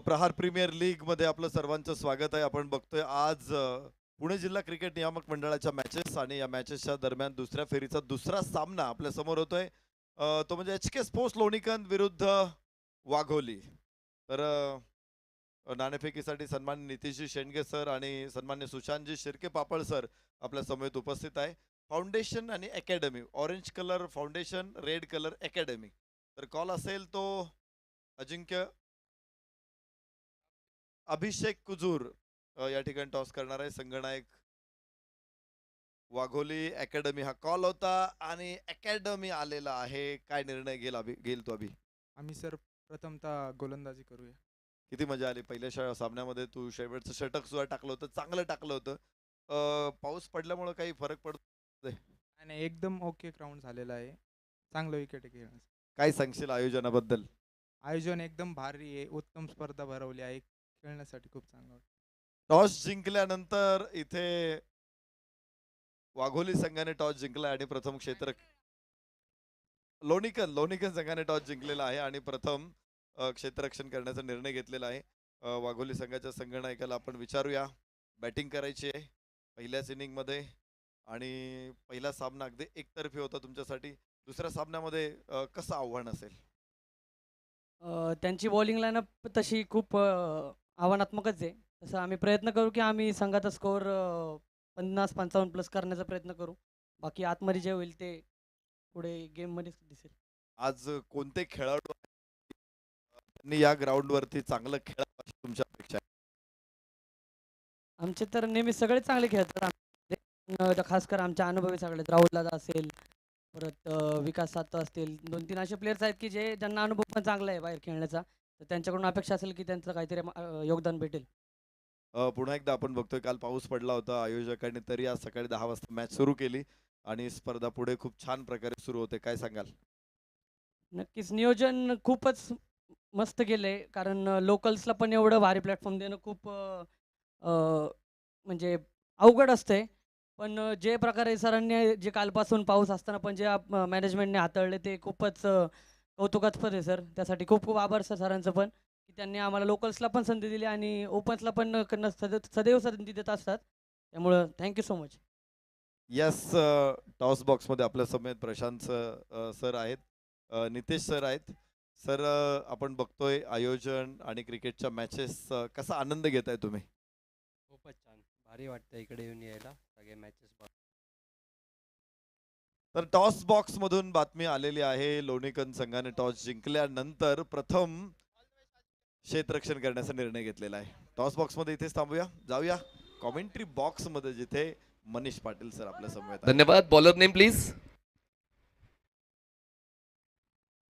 प्रहार प्रीमियर लीग मध्ये आपलं सर्वांचं स्वागत आहे. आपण बघतोय आज पुणे जिल्हा क्रिकेट नियामक मंडळाच्या मॅचेस, आणि या मॅचेसच्या दरम्यान दुसऱ्या फेरीचा दुसरा सामना आपल्या समोर होतोय. तो म्हणजे HK स्पोर्ट्स लोणीकंद विरुद्ध वाघोली. तर नाणेफेकीसाठी सन्मान्य नितीशजी शेंडगे सर आणि सन्मान्य सुशांतजी शिर्के पापळ सर आपल्या समवेत उपस्थित आहे. फाउंडेशन आणि academy, orange colour foundation, red colour academy. तर कॉल असेल तो अजिंक्य अभिषेक कुजूर या ठिकाणी टॉस करणार आहे. संघनायक वाघोली अकॅडमी हा कॉल होता, आणि अकॅडमी आलेला आहे. काय निर्णय घेईल तो अभि? आम्ही सर प्रथमतः गोलंदाजी करूया. किती मजा आली पहिल्या सामन्यामध्ये. तू शेवटचं षटक सुद्धा टाकलं होतं, चांगलं टाकलं होतं. पाऊस पडल्यामुळे काही फरक पडतो? आणि एकदम ओके ग्राउंड झालेला आहे, चांगलं विकेट खेळण्याचं. काय सांगशील आयोजनाबद्दल? आयोजन एकदम भारी आहे, उत्तम स्पर्धा भरवली आहे, खेळण्यासाठी खूप चांगलं वाटतं. टॉस जिंकल्यानंतर इथे वाघोली संघाने टॉस जिंकला आणि प्रथम लोणीकन संघाने टॉस जिंकलेला आहे आणि प्रथम क्षेत्ररक्षण करण्याचा निर्णय घेतलेला आहे. वाघोली संघाच्या संघनायकाला आपण विचारूया. बॅटिंग करायची आहे पहिल्याच इनिंग मध्ये, आणि पहिला सामना अगदी एकतर्फी होता तुमच्यासाठी. दुसऱ्या सामन्यामध्ये कसं आव्हान असेल? त्यांची बॉलिंग लाईनअप तशी खूप आव्हानात्मकच आहे. तसं आम्ही प्रयत्न करू की आम्ही संघाचा स्कोअर 50-55 प्लस करण्याचा प्रयत्न करू. बाकी आतमध्ये जे होईल ते पुढे गेममध्येच दिसेल. आज कोणते खेळाडू त्यांनी या ग्राउंड वरती चांगलं खेळावं अशी तुमची अपेक्षा आहे? आमचे तर नेहमी सगळे चांगले खेळतात. खास कर आमच्या अनुभवी सगळे राहुल दादा असेल, परत विकास सातव असतील, 2-3 असे प्लेयर्स आहेत की जे ज्यांना अनुभव पण चांगला आहे बाहेर खेळण्याचा. तर त्यांच्याकडून अपेक्षा असेल की त्यांचं काहीतरी योगदान भेटेल. पुन्हा एकदा आपण बघतोय काल पाऊस पडला होता, आयोजकांनी तरी आज सकाळी 10 वाजता मॅच सुरू केली. आणि स्पर्धा पुढे खूप छान प्रकारे सुरू होते, काय सांगाल? नक्कीच नियोजन खूपच मस्त केलंय कारण लोकल्सला पण एवढं भारी प्लॅटफॉर्म देणं खूप अ, म्हणजे अवघड असतंय. पण जे प्रकारे सरांनी जे कालपासून पाऊस असताना पण जे मॅनेजमेंटने हाताळले ते खूपच कौतुकास्पद आहे सर. त्यासाठी खूप खूप आभार सर सरांचं पण, की त्यांनी आम्हाला लोकल्सला पण संधी दिली आणि ओपन्सला पण सदैव संधी देत असतात. त्यामुळं thank so much. Yes, toss बॉक्समध्ये आपल्या समेत प्रशांत सर आहेत, नितेश सर आहेत. सर, आपण बघतोय आयोजन आणि क्रिकेटच्या मॅचेस, कसा आनंद घेताय तुम्ही? खूपच छान. भारी वाटतं इकडे येऊन यायला सगळे मॅचेस बघ. तर टॉस बॉक्स मधून बातमी आलेली आहे, लोणीकन संघाने टॉस जिंकल्यानंतर प्रथम क्षेत्ररक्षण करण्याचा निर्णय घेतलेला आहे. टॉस बॉक्स मध्ये इथेच थांबूया, जाऊया कॉमेंट्री बॉक्स मध्ये, जिथे मनीष पाटील सर आपल्या समोर आहेत. धन्यवाद. Bowler name please.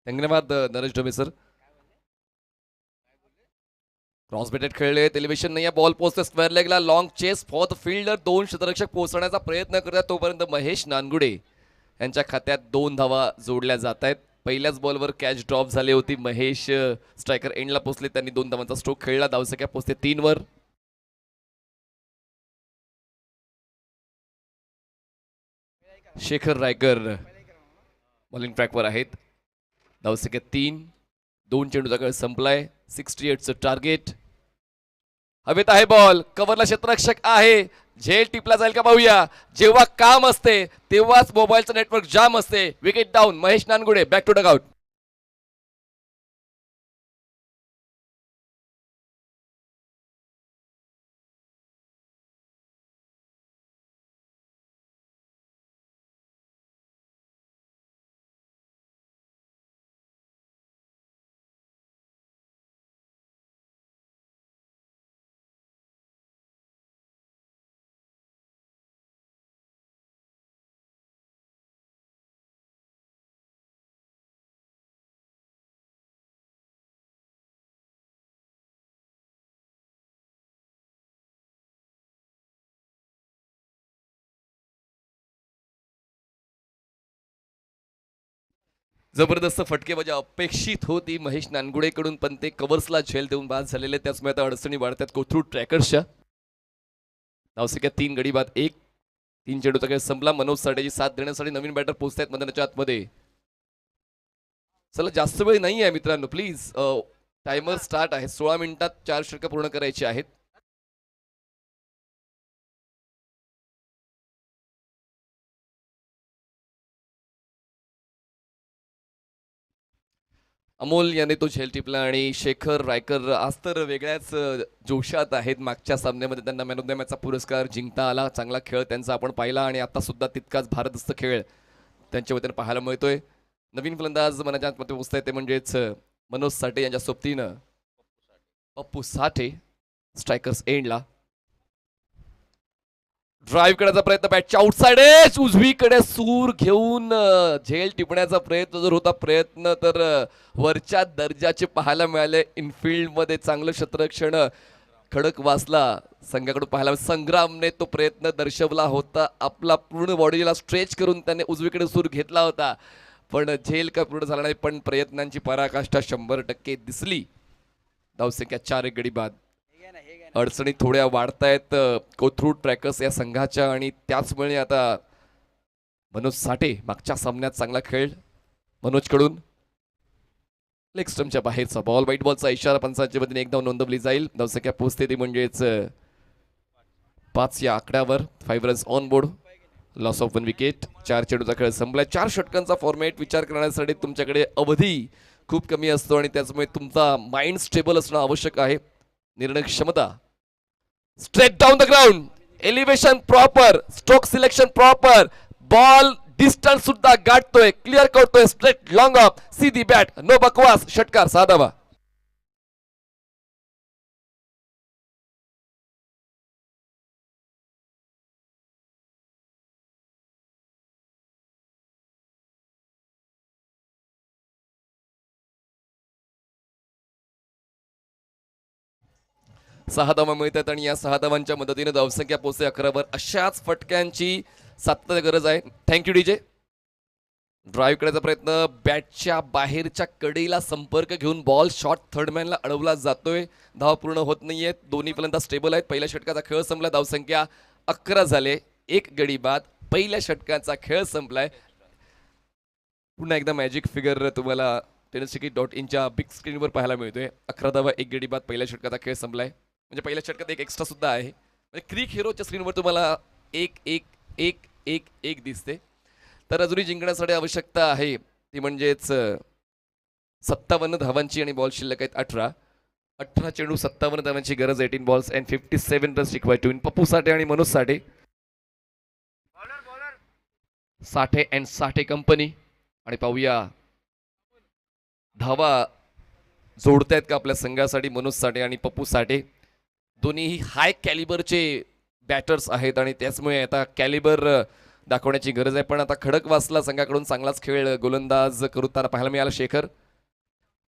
धन्यवाद Naresh Dome sir. Cross batted खेळले, एलिव्हेशन नाही आहे, बॉल पोहोचते स्क्वेअर लेगला, long chase for the fielder, 2 क्षेत्ररक्षक पोहोचण्याचा प्रयत्न करतात, तोपर्यंत महेश नानगुडे यांच्या खात्यात 2 धावा जोडल्या जात आहेत. पहिल्याच बॉलवर कॅच ड्रॉप झाली होती, महेश स्ट्रायकर एंडला पोहोचले, त्यांनी 2 धावांचा स्ट्रोक खेळला, धावसंख्या पोहोचते 3 वर. शेखर रायकर बॉलिंग ट्रॅकवर आहेत, धावसंख्या 3, 2 चेंडूचा काळ संपलाय, 68चं टार्गेट. हवेत आहे बॉल, कव्हरला क्षेत्ररक्षक आहे, झेल टिपला जाईल का पाहूया. जेव्हा काम असते तेव्हाच मोबाईलचं नेटवर्क जाम असते. Wicket down, Mahesh Nangude back to dugout. जबरदस्त फटकेबाजी अपेक्षित होती महेश नानगुडेकडून, पण ते कव्हर्सला झेल देऊन बाद झालेले, त्याचमुळे आता अडचणी वाढतात कोथरूड ट्रॅकर्सच्या. धावसंख्या 3, गडी बाद 1, 3 चेंडूचा खेळ संपला. मनोज साठेची साथ देण्यासाठी नवीन बॅटर पोहोचतायत मैदानाच्या आतमध्ये. चला, जास्त वेळ नाही आहे मित्रांनो, प्लीज टायमर स्टार्ट आहे, 16 मिनिटात 4 षटकं पूर्ण करायची आहेत. अमोल याने तो झेल टिपला आणि शेखर रायकर आज तर वेगळ्याच जोशात आहेत. मागच्या सामन्यामध्ये त्यांना मॅन ऑफ द मॅचचा पुरस्कार जिंकता आला, चांगला खेळ त्यांचा आपण पाहिला आणि आता सुद्धा तितकाच भारदस्त खेळ त्यांच्या वतीने पाहायला मिळतोय. नवीन फलंदाज मनाच्या आतमध्ये पोहोचताय ते म्हणजेच मनोज साठे यांच्या सोबतीनं पप्पू साठे स्ट्रायकर्स एंडला. ड्राईव्ह करण्याचा प्रयत्न, बॅटच्या आउटसाइड एज, उजवीकडे सूर घेऊन झेल टिपण्याचा प्रयत्न जर होता प्रयत्न तर वरच्या दर्जाचे पाहायला मिळाले. इनफिल्ड मध्ये चांगलं क्षेत्ररक्षण खडक वाचला संघाकडून पाहायला. संग्रामने तो प्रयत्न दर्शवला होता, आपला पूर्ण बॉडीला स्ट्रेच करून त्याने उजवीकडे सूर घेतला होता, पण झेल का पूर्ण झाला नाही, पण प्रयत्नांची पराकाष्ठा 100% दिसली. धावसंख्या 4, गडी बाद. अडचणी थोड्या वाढतायत कोथरूड ट्रॅकर्स या संघाच्या आणि त्याचमुळे आता मनोज साठे मागच्या सामन्यात चांगला खेळ मनोजकडून. लेग स्टंपच्या बाहेरचा बॉल, व्हाईट बॉलचा इशारा पंचांच्या वतीने एक धाव नोंदवली जाईल. धावसंख्या पोहोचते ती म्हणजेच 5 या आकड्यावर. 5 runs on board, loss of 1 wicket. 4 चेंडूचा खेळ संपलाय. 4 षटकांचा फॉर्मॅट विचार करण्यासाठी तुमच्याकडे अवधी खूप कमी असतो आणि त्याचमुळे तुमचा माइंड स्टेबल असणं आवश्यक आहे. निर्णय क्षमता, straight down the ground, elevation proper, stroke selection proper, ball distance सुद्धा गाठतोय, क्लिअर करतोय, straight long of, Sidhi bat, no बकवास, षटकार, साधावा. सहा धावा मिळतात आणि या 6 धावांच्या मदतीने धावसंख्या पोहोचते 11 वर. अशाच फटक्यांची सातत्याची गरज आहे. Thank you DJ. ड्राईव्ह करायचा प्रयत्न, बॅटच्या बाहेरच्या कडेला संपर्क घेऊन बॉल शॉट थर्डमॅनला अडवला जातोय. धाव पूर्ण होत नाहीये. दोन्ही फलंदाज स्टेबल आहेत. पहिल्या षटकाचा खेळ संपला. धावसंख्या 11 झाले. एक गडी बाद. पहिल्या षटकाचा खेळ संपलाय. पुन्हा एकदा मॅजिक फिगर तुम्हाला tenniscricket.in बिग स्क्रीनवर पाहायला मिळतोय. 11 धावा, एक गडी बाद. पहिल्या षटकाचा खेळ संपलाय. म्हणजे पहिल्या षटकात एक एक्स्ट्रा सुद्धा आहे. म्हणजे क्रिक हिरोच्या स्क्रीनवर तुम्हाला 1-1-1-1-1 दिसते. तर अजूनही जिंकण्यासाठी आवश्यकता आहे ती म्हणजेच 57 धावांची आणि बॉल शिल्लक आहेत 18 चेंडू 57 धावांची गरज. 18 balls and 57 runs required to win. Pappu Sathe आणि मनोज साठे. Sathe and Sathe company. आणि पाहूया धावा जोडतायत का आपल्या संघासाठी मनोज साठे आणि पप्पू साठे. दोन्हीही हाय कॅलिबरचे बॅटर्स आहेत आणि त्याचमुळे आता कॅलिबर दाखवण्याची गरज आहे. पण आता खडकवासला संघाकडून चांगलाच खेळ गोलंदाज करताना पाहायला मिळाला. शेखर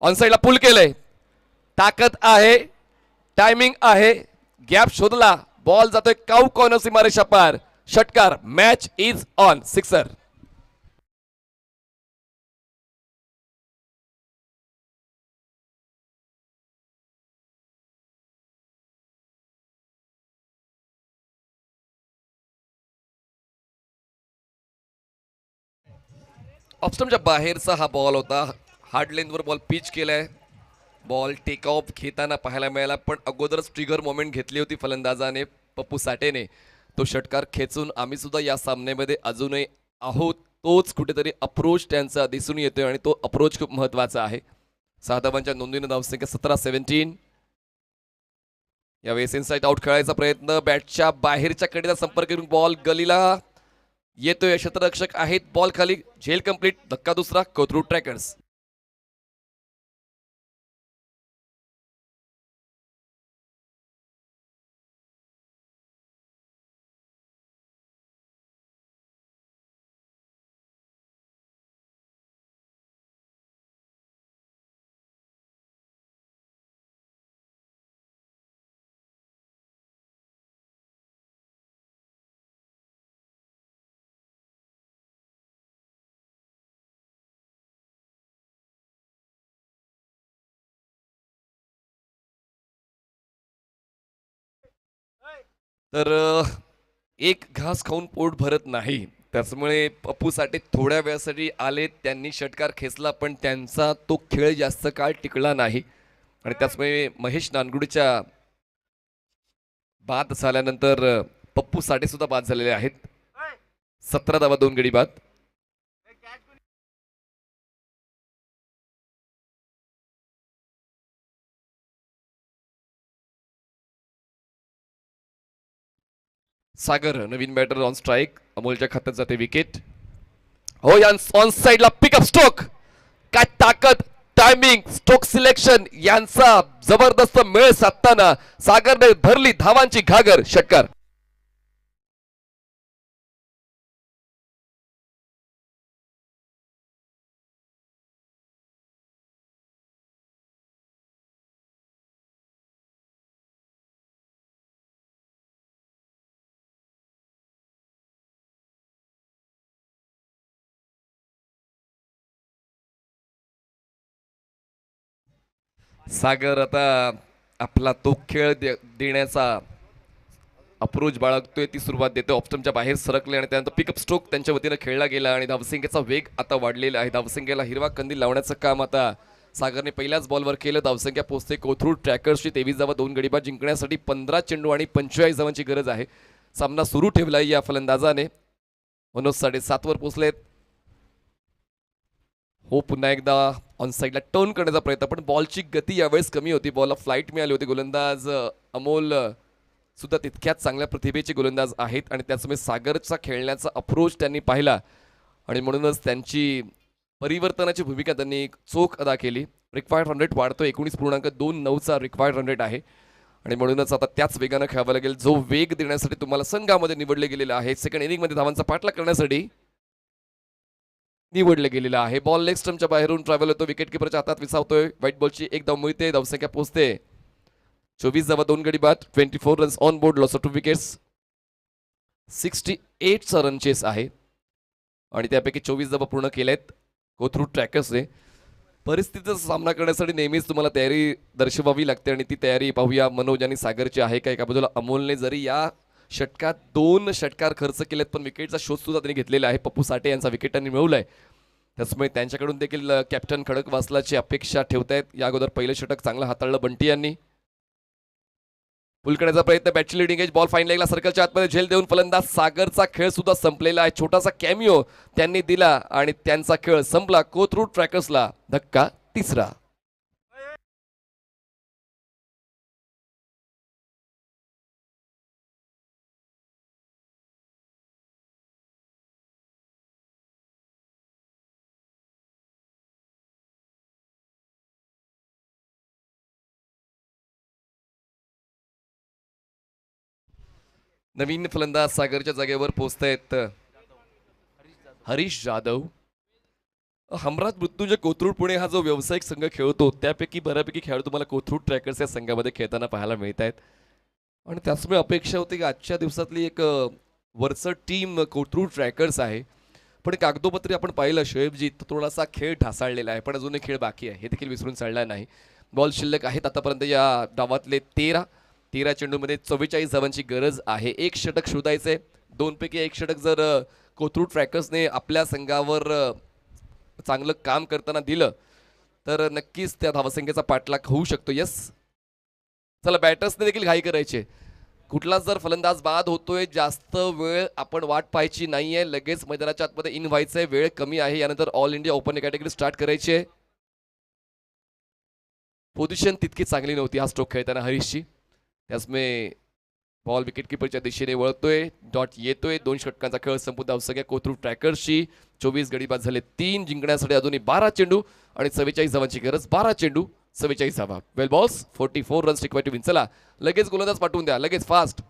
ऑन साईडला पुल केलंय. ताकद आहे, टायमिंग आहे, गॅप शोधला. बॉल जातोय काऊ कॉर्नर सीमारेषा पार. षटकार. Match is on. सिक्सर. ऑफस्टमच्या बाहेरचा हा बॉल होता. हार्ड लेंथवर बॉल पिच केलाय. बॉल टेक ऑफ घेताना पाहायला मिळाला, पण अगोदरच ट्रिगर मोमेंट घेतली होती फलंदाजाने पप्पू साठेने. तो षटकार खेचून आम्ही सुद्धा या सामन्यामध्ये अजूनही आहोत. तोच कुठेतरी अप्रोच त्यांचा दिसून येतोय आणि तो अप्रोच खूप महत्वाचा आहे. 6 धावांच्या नोंदीने धावसंख्या 17-17. यावेळेस इनसाइड आउट खेळायचा प्रयत्न. बॅटच्या बाहेरच्या कडेला संपर्क करून बॉल गलीला येतोय. क्षेत्ररक्षक आहेत. बॉल खाली. झेल कंप्लीट. धक्का दुसरा. कोथरूड ट्रॅकर्स. तर एक घास खाऊन पोट भरत नाही. त्याच्यामुळे पप्पू साठे थोड्या वेळासाठी आले. त्यांनी षटकार खेचला, पण त्यांचा तो खेळ जास्त काळ टिकला नाही आणि त्याचमुळे महेश नानगुडेच्या बाद झाल्यानंतर पप्पू साठे सुद्धा बाद झालेले आहेत. 17 धावा, 2 गडी बाद. सागर नवीन बॅटर ऑन स्ट्राईक. अमोलच्या खात्यात जाते विकेट. हो या ऑन साइडला पिकअप स्ट्रोक. काय ताकद, टायमिंग, स्ट्रोक सिलेक्शन यांचा जबरदस्त मेळ साधताना सागरने भरली धावांची घागर. षटकार. सागर आता आपला तो खेळ देण्याचा अप्रोच बाळगतोय. ती सुरुवात देतोय. ऑप्शनच्या बाहेर सरकले आणि त्यानंतर पिकअप स्ट्रोक त्यांच्या वतीनं खेळला गेला आणि धावसंख्येचा वेग आता वाढलेला आहे. धावसंख्येला हिरवा कंदील लावण्याचं काम आता सागरने पहिल्याच बॉलवर केलं. धावसंख्या पोहोचते कोथरूड ट्रॅकर्सची 23 धावा, 2 गडी बाद. जिंकण्यासाठी 15 चेंडू आणि 45 धावांची गरज आहे. सामना सुरू ठेवलाय या फलंदाजाने. मनोज साठे 7 वर पोहोचलेत. हो पुन्हा एकदा ऑन साईडला टर्न करण्याचा प्रयत्न, पण बॉलची गती यावेळेस कमी होती. बॉलला फ्लाईट मिळाली होती. गोलंदाज अमोल सुद्धा तितक्याच चांगल्या प्रतिभेचे गोलंदाज आहेत आणि त्याचमुळे सागरचा खेळण्याचा अप्रोच त्यांनी पाहिला आणि म्हणूनच त्यांची परिवर्तनाची भूमिका त्यांनी चोख अदा केली. रिक्वायर्ड रन रेट वाढतो. 19.29चा रिक्वायर्ड रन रेट आहे आणि म्हणूनच आता त्याच वेगानं खेळावं लागेल जो वेग देण्यासाठी तुम्हाला संघामध्ये निवडले गेलेला आहे. सेकंड इनिंगमध्ये धावांचा पाठलाग करण्यासाठी निवडले गेलेला आहे. बॉल लेग स्टंपच्या बाहेरून ट्रॅव्हल होतो. विकेट किपरच्या हातात विसावतोय. व्हाईट बॉलची एक धाव मिळते. धावसंख्या पोहोचते 24 धावा, 2 गडी बाद. 24 runs on board. Loss of 2 wickets. 68चा रन चेस आहे आणि त्यापैकी 24 धावा पूर्ण केल्यात कोथरूड ट्रॅकर्सने. परिस्थितीचा सामना करण्यासाठी नेहमीच तुम्हाला तयारी दर्शवावी लागते आणि ती तयारी पाहूया मनोज आणि सागरची आहे का. एका बाजूला अमोलने जरी या षटकात 2 षटकार खर्च केलेत पण विकेटचा शोध सुद्धा त्यांनी घेतलेला आहे. पप्पू साठे यांचा विकेट त्यांनी मिळवलाय, त्याचमुळे त्यांच्याकडून देखील कॅप्टन खडकवासलाची अपेक्षा ठेवतायत. या अगोदर पहिलं षटक चांगलं हाताळलं बंटी यांनी. पुल करण्याचा प्रयत्न, बॅटची लिडिंग एज, बॉल फाईन लेगला सर्कलच्या आतमध्ये झेल देऊन फलंदाज सागरचा खेळ सुद्धा संपलेला आहे. छोटासा कॅमिओ त्यांनी दिला आणि त्यांचा खेळ संपला. कोथरूड ट्रॅकर्सला धक्का तिसरा. नवीन फलंदाज सागरच्या जागेवर पोहोचतायत हरीश जाधव. हमरात मृत्यूंजय कोथरूड पुणे हा जो व्यावसायिक संघ खेळतो त्यापैकी बऱ्यापैकी खेळाडू तुम्हाला कोथरूड ट्रॅकर्स या संघामध्ये खेळताना पाहायला मिळत आहेत आणि त्याचमुळे अपेक्षा होती की आजच्या दिवसातली एक वरचढ टीम कोथरूड ट्रॅकर्स आहे. पण कागदोपत्री आपण पाहिलं शोएबजी तर थोडासा खेळ ढासाळलेला आहे, पण अजून एक खेळ बाकी आहे हे देखील विसरून चालला नाही. बॉल शिल्लक आहेत आतापर्यंत या डावातले 13 चेंडूमध्ये 44 धावांची गरज आहे. एक षटक शोधायचंय, 2 पैकी एक षटक जर कोथरूड ट्रॅकर्सने आपल्या संघावर चांगलं काम करताना दिलं तर नक्कीच त्या धावसंख्येचा पाठलाग होऊ शकतो. यस, चला बॅटर्सने देखील घाई करायची. कुठलाच जर फलंदाज बाद होतोय जास्त वेळ आपण वाट पाहायची नाहीये, लगेच मैदानाच्या आतमध्ये इन व्हायचंय. वेळ कमी आहे, यानंतर all India open category start करायची आहे. पोझिशन तितकी चांगली नव्हती हा स्ट्रोक खेळताना हरीशची, त्याचमुळे बॉल विकेट किपरच्या दिशेने वळतोय. डॉट येतोय. 2 षटकांचा खेळ संपून धावसंख्या कोथरूड ट्रॅकर्सची 24 गडी बाद झाले. 3 जिंकण्यासाठी अजूनही 12 चेंडू आणि 44 धावांची गरज. 12 चेंडू 44 धावा. Twelve balls 44 runs required to win. चला लगेच गोलंदाज पाठवून द्या, लगेच फास्ट.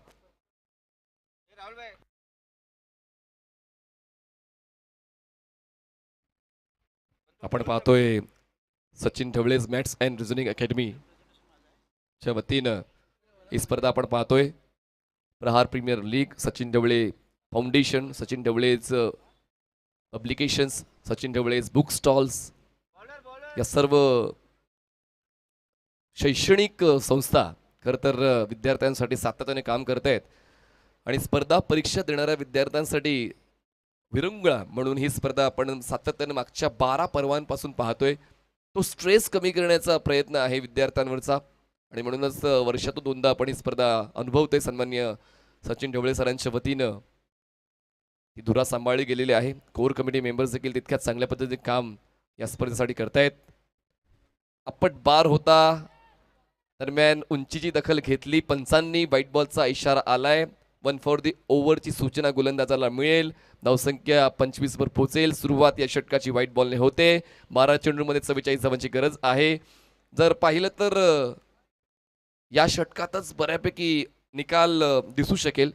आपण पाहतोय Sachin Dhawale's maths and reasoning अकॅडमीच्या वतीनं ही स्पर्धा आपण पाहतोय. Prahar premier league, Sachin Dhawale foundation, Sachin Dhawale's publications, Sachin Dhawale's book stalls या सर्व शैक्षणिक संस्था खरं तर विद्यार्थ्यांसाठी सातत्याने काम करत आहेत आणि स्पर्धा परीक्षा देणाऱ्या विद्यार्थ्यांसाठी विरंगुळा म्हणून ही स्पर्धा आपण सातत्याने मागच्या 12 पर्वांपासून पाहतोय. तो स्ट्रेस कमी करण्याचा प्रयत्न आहे विद्यार्थ्यांवरचा आणि म्हणूनच वर्षातून 2दा आपण ही स्पर्धा अनुभवतोय. सन्माननीय सचिन ढवळे सरांच्या वतीनं ही धुरा सांभाळली गेलेली आहे. कोर कमिटी मेंबर्स देखील तितक्याच चांगल्या पद्धतीने काम या स्पर्धेसाठी करतायत. अपट बार होता, दरम्यान उंचीची दखल घेतली. पंचांनी व्हाईट बॉलचा इशारा आलाय. 1 फॉर दी ओव्हरची सूचना गोलंदाजाला मिळेल. धावसंख्या 25 वर पोहोचेल. सुरुवात या षटकाची व्हाईट बॉलने होते. 12 चेंडूमध्ये 44 धावांची गरज आहे. जर पाहिलं तर या षटकातच बऱ्यापैकी निकाल दिसू शकेल.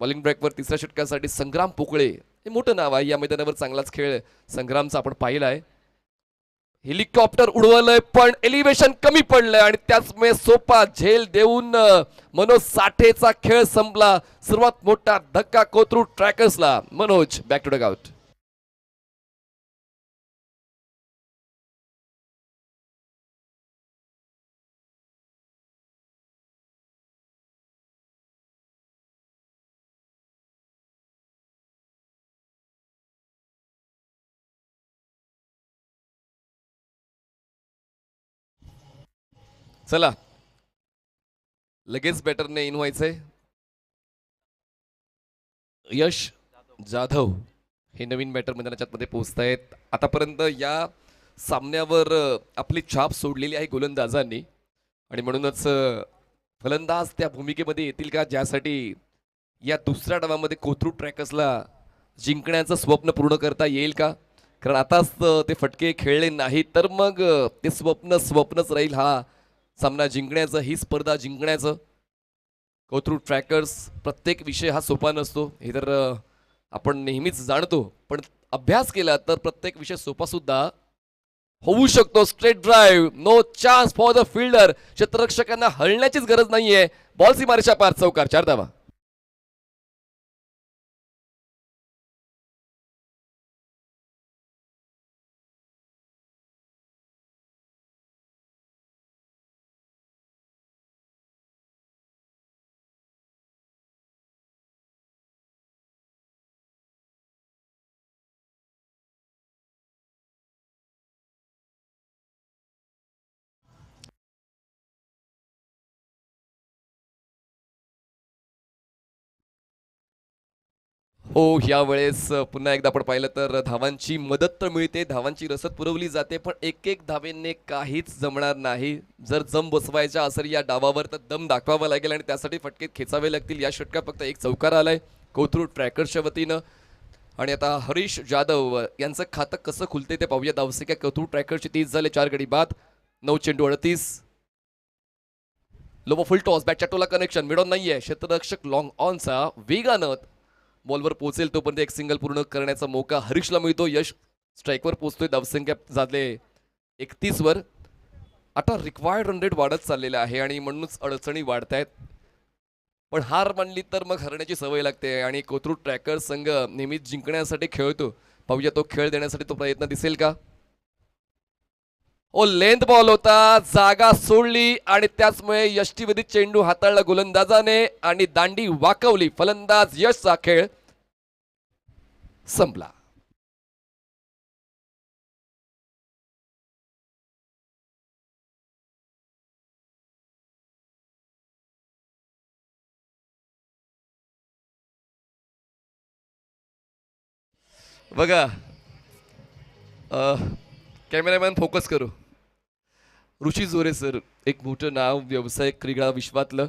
बॉलिंग ब्रेकवर 3ऱ्या षटकासाठी संग्राम पोकळे हे मोठं नाव आहे या मैदानावर. चांगलाच खेळ संग्रामचा आपण पाहिला आहे. हेलिकॉप्टर उडवलंय पण एलिव्हेशन कमी पडलंय आणि त्याचमुळे सोपा झेल देऊन मनोज साठेचा खेळ संपला. सर्वात मोठा धक्का कोथरूड ट्रॅकर्सला. Manoj back to dugout. चला लगेच बॅटरने इन व्हायचंय. यश जाधव हे नवीन बॅटर मैदानाच्या मध्ये पोहोचतायत. आतापर्यंत या सामन्यावर आपली छाप सोडलेली आहे गोलंदाजांनी आणि म्हणूनच फलंदाज त्या भूमिकेमध्ये येतील का ज्यासाठी या दुसऱ्या डावामध्ये कोथरूड ट्रॅकर्सला जिंकण्याचं स्वप्न पूर्ण करता येईल का. कारण आताच ते फटके खेळले नाही तर मग ते स्वप्नच राहील. हा सामना जिंकण्याचं, ही स्पर्धा जिंकण्याचं. कोथरूड ट्रॅकर्स प्रत्येक विषय हा सोपा नसतो हे तर आपण नेहमीच जाणतो, पण अभ्यास केला तर प्रत्येक विषय सोपा सुद्धा होऊ शकतो. Straight drive, no chance for the fielder. क्षेत्ररक्षकांना हलण्याचीच गरज नाहीये. बॉल सीमारेषा पार, चौकार, 4 धावा. हो, यावेळेस पुन्हा एकदा आपण पाहिलं तर धावांची मदत तर मिळते, धावांची रसद पुरवली जाते, पण एक एक धावेने काहीच जमणार नाही. जर जम बसवायचा असेल या डावावर तर दम दाखवावा लागेल आणि त्यासाठी फटके खेचावे लागतील. या षटकात फक्त एक चौकार आलाय कोथरूड ट्रॅकर्सच्या वतीनं. आणि आता हरीश जाधव यांचं खातं कसं खुलते ते पाहूया. धावसंख्या कोथरूड ट्रॅकर्सची 30 झाले, 4 गडी बाद, 9 चेंडू 38. लोबो फुल टॉस, बॅटच्या टोला कनेक्शन मिळून नाहीये. क्षेत्ररक्षक लॉंग ऑनचा वेगानं बॉलवर पोहोचेल तोपर्यंत एक सिंगल पूर्ण करण्याचा मौका हरीशला मिळतो. यश स्ट्राईकवर पोहोचतोय. धावसंख्या झाले 31 वर. आता रिक्वायर्ड रन रेट वाढत चाललेला आहे आणि म्हणूनच अडचणी वाढतायत. पण हार मानली तर मग हरण्याची सवय लागते आणि कोथरूड ट्रॅकर्स संघ नेहमीच जिंकण्यासाठी खेळतो. पाहूया तो खेळ देण्यासाठी तो प्रयत्न दिसेल का. ओ लेंथ बॉल होता, जागा सोडली आणि त्याचमुळे यष्टीविधी चेंडू हाताळला गोलंदाजाने आणि दांडी वाकवली. फलंदाज यशचा खेळ संपला. बघा कॅमेरामॅन फोकस करू. ऋषी जोरे सर एक मोठं नाव व्यावसायिक क्रीडा विश्वातलं,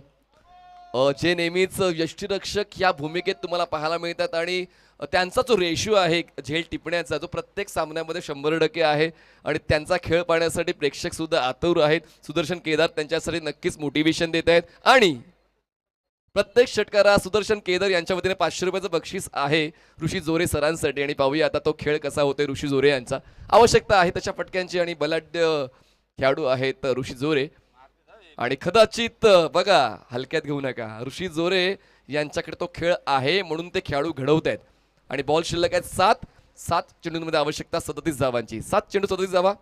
जे नेहमीच यष्टीरक्षक या भूमिकेत तुम्हाला पाहायला मिळतात आणि त्यांचा जो रेशिओ आहे झेल टिपण्याचा जो प्रत्येक सामन्यामध्ये 100% आहे आणि त्यांचा खेळ पाहण्यासाठी प्रेक्षक सुद्धा आतुर आहेत. सुदर्शन केदार त्यांच्यासाठी नक्कीच मोटिवेशन देत आहेत आणि प्रत्येक षटकारा सुदर्शन केदार यांच्या वतीने 500 रुपयाचं बक्षीस आहे ऋषी जोरे सरांसाठी. आणि पाहूया आता तो खेळ कसा होतोय. ऋषी जोरे यांचा आवश्यकता आहे त्याच्या फटक्यांची आणि बलाढ्य खेळाडू आहेत ऋषी जोरे आणि कदाचित बघा हलक्यात घेऊ नका. ऋषी जोरे यांच्याकडे तो खेळ आहे म्हणून ते खेळाडू घडवत आहेत. आणि बॉल शिल्लक आहेत 7 चेंडूंमध्ये आवश्यकता 37 धावांची. 7 चेंडू 37 धावा.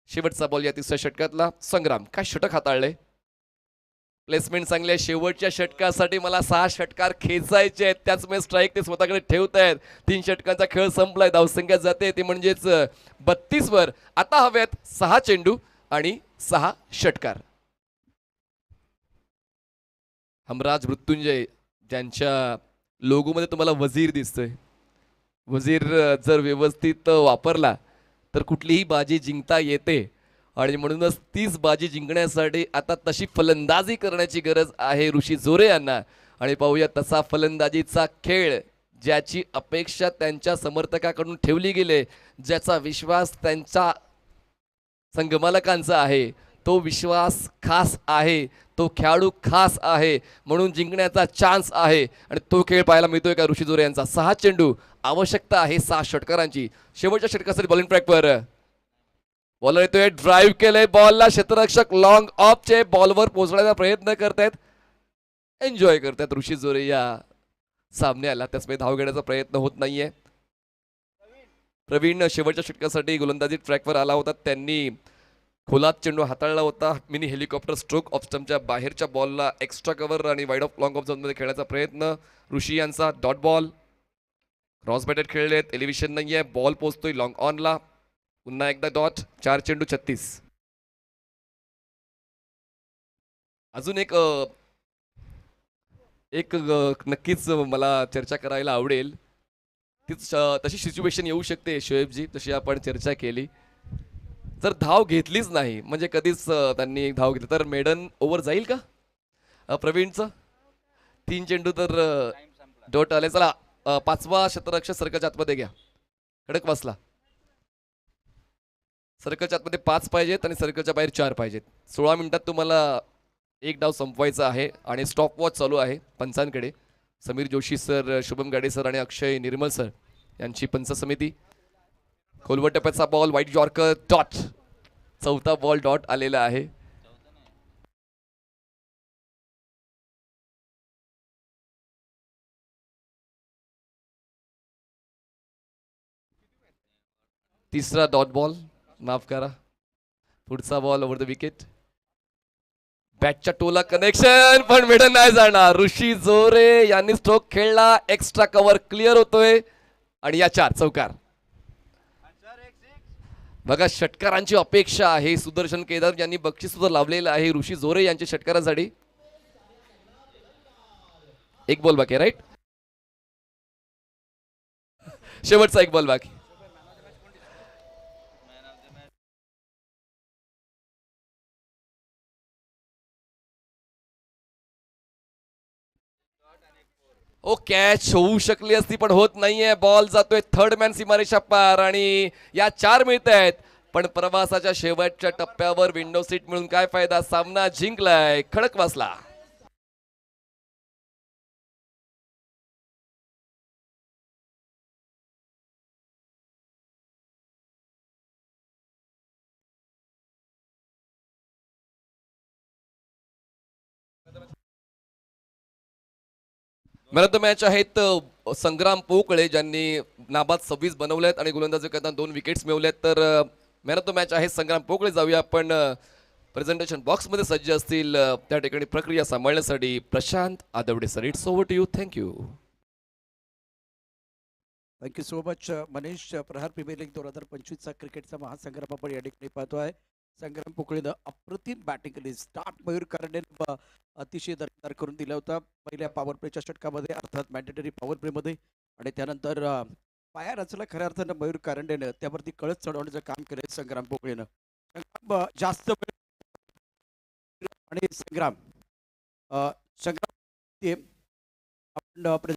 शेवटचा बॉल या तिसऱ्या षटकातला. संग्राम काय षटक हाताळले, प्लेसमेंट चांगली आहे. शेवटच्या षटकासाठी मला 6 षटकार खेचायचे आहेत, त्याचमुळे स्ट्राईक ते स्वतःकडे ठेवत आहेत. 3 षटकांचा खेळ संपलाय. धावसंख्या जाते ते म्हणजेच 32 वर. आता हव्यात 6 चेंडू आणि 6 षटकार. हमराज मृत्युंजय ज्यांच्या लोगोमध्ये तुम्हाला वजीर दिसतोय, वजीर जर व्यवस्थित वापरला तर कुठलीही बाजी जिंकता येते आणि म्हणूनच 30 बाजी जिंकण्यासाठी आता तशी फलंदाजी करण्याची गरज आहे ऋषी जोरे यांना. आणि पाहूया तसा फलंदाजीचा खेळ ज्याची अपेक्षा त्यांच्या समर्थकाकडून ठेवली गेली, ज्याचा विश्वास त्यांच्या संघमालकांचा आहे, तो विश्वास खास आहे, तो खेळाडू खास आहे म्हणून जिंकण्याचा चान्स आहे आणि तो खेळ पाहायला मिळतोय का ऋषी जोरे यांचा. 6 चेंडू आवश्यकता आहे 6 षटकारांची. शेवटच्या षटकासाठी बॉलिंग ट्रॅकवर बॉलर येतोय, ड्राईव्ह केलंय बॉलला. क्षेत्ररक्षक लॉंग ऑफचे बॉलवर पोहोचण्याचा प्रयत्न करतायत, एन्जॉय करतायत ऋषी जोरे या सामन्याला. त्याचमुळे धाव घेण्याचा प्रयत्न होत नाहीये. प्रवीण शेवटच्या षटकासाठी गोलंदाजी ट्रॅकवर आला होता. त्यांनी खोलात चेंडू हाताळला होता. मिनी हेलिकॉप्टर स्ट्रोक ऑफ स्टंपच्या बाहेरच्या बॉलला एक्स्ट्रा कव्हर आणि वाईड ऑफ लॉंग ऑफ झोनमध्ये खेळण्याचा प्रयत्न ऋषी यांचा. डॉट बॉल क्रॉस बॅटेड खेळलेत, एलिव्हेशन नाहीये. बॉल पोहोचतोय लॉंग ऑनला. पुन्हा एकदा डॉट. 4 चेंडू 36. अजून एक नक्कीच मला चर्चा करायला आवडेल. तीच तशी सिच्युएशन येऊ शकते शोएबजी, तशी आपण चर्चा केली. जर धाव घेतलीच नाही म्हणजे कधीच त्यांनी एक धाव घेतली तर मेडन ओव्हर जाईल का प्रवीणचं. 3 चेंडू तर डॉट आले. चला 5वा क्षेत्ररक्षक सर्कलच्या आतमध्ये घ्या. खडक वाचला. सर्कलच्या आतमध्ये 5 पाहिजेत आणि सर्कलच्या बाहेर 4 पाहिजेत. 16 मिनिटात तुम्हाला एक डाव संपवायचा आहे आणि स्टॉप वॉच चालू आहे पंचांकडे. समीर जोशी सर, शुभम गाडे सर आणि अक्षय निर्मल सर यांची पंच समिती. खोलवर टप्प्याचा बॉल व्हाईट यॉर्कर डॉट. 4था बॉल डॉट आलेला आहे. तिसरा डॉट बॉल, माफ करा. पुढचा बॉल ओव्हर द विकेट. बॅटच्या टोला कनेक्शन पण मिडन नाही जाणार. ऋषी जोरे यांनी स्ट्रोक खेळला. एक्स्ट्रा कव्हर क्लिअर होतोय आणि या 4 चौकार. बघा षटकारांची अपेक्षा आहे. सुदर्शन केदार यांनी बक्षीस सुद्धा लावलेलं आहे ऋषी जोरे यांच्या षटकारासाठी. एक बॉल बाकी राईट. शेवटचा एक बॉल बाकी. ओ कॅच होऊ शकली असती पण होत नाहीये. बॉल जातोय थर्ड मॅन सीमारेषा पार आणि या 4 मिळत आहेत. पण प्रवासाच्या शेवटच्या टप्प्यावर विंडो सीट मिळून काय फायदा. सामना जिंकलाय Khadakwasla. Man of the match आहेत संग्राम पोकळे, ज्यांनी नाबाद 26 बनवले आहेत आणि गोलंदाजी करताना 2 विकेट्स मिळवल्यात. तर मॅन ऑफ द मॅच आहे संग्राम पोकळे. जाऊया आपण प्रेझेंटेशन बॉक्समध्ये सज्ज असतील त्या ठिकाणी प्रक्रिया सांभाळण्यासाठी Prashant Adavade sir. It's over to you. Thank you. Thank you so much Manish. Prahar premier league 2025चा क्रिकेटचा महासंग्राम आपण या ठिकाणी पाहतोय. संग्राम पोकळेनं अप्रतिम बॅटिंग केली. स्टार्ट मयूर कारंडे अतिशय दर्जेदार करून दिला होता पहिल्या पॉवर प्लेच्या षटकामध्ये, अर्थात मॅन्डेटरी पॉवर प्लेमध्ये. आणि त्यानंतर पाया रचला खऱ्या अर्थानं मयूर कारंडेनं. त्यावरती कळस चढवण्याचं काम केलं संग्राम पोकळेनं. जास्त वेळ आणि संग्राम आपण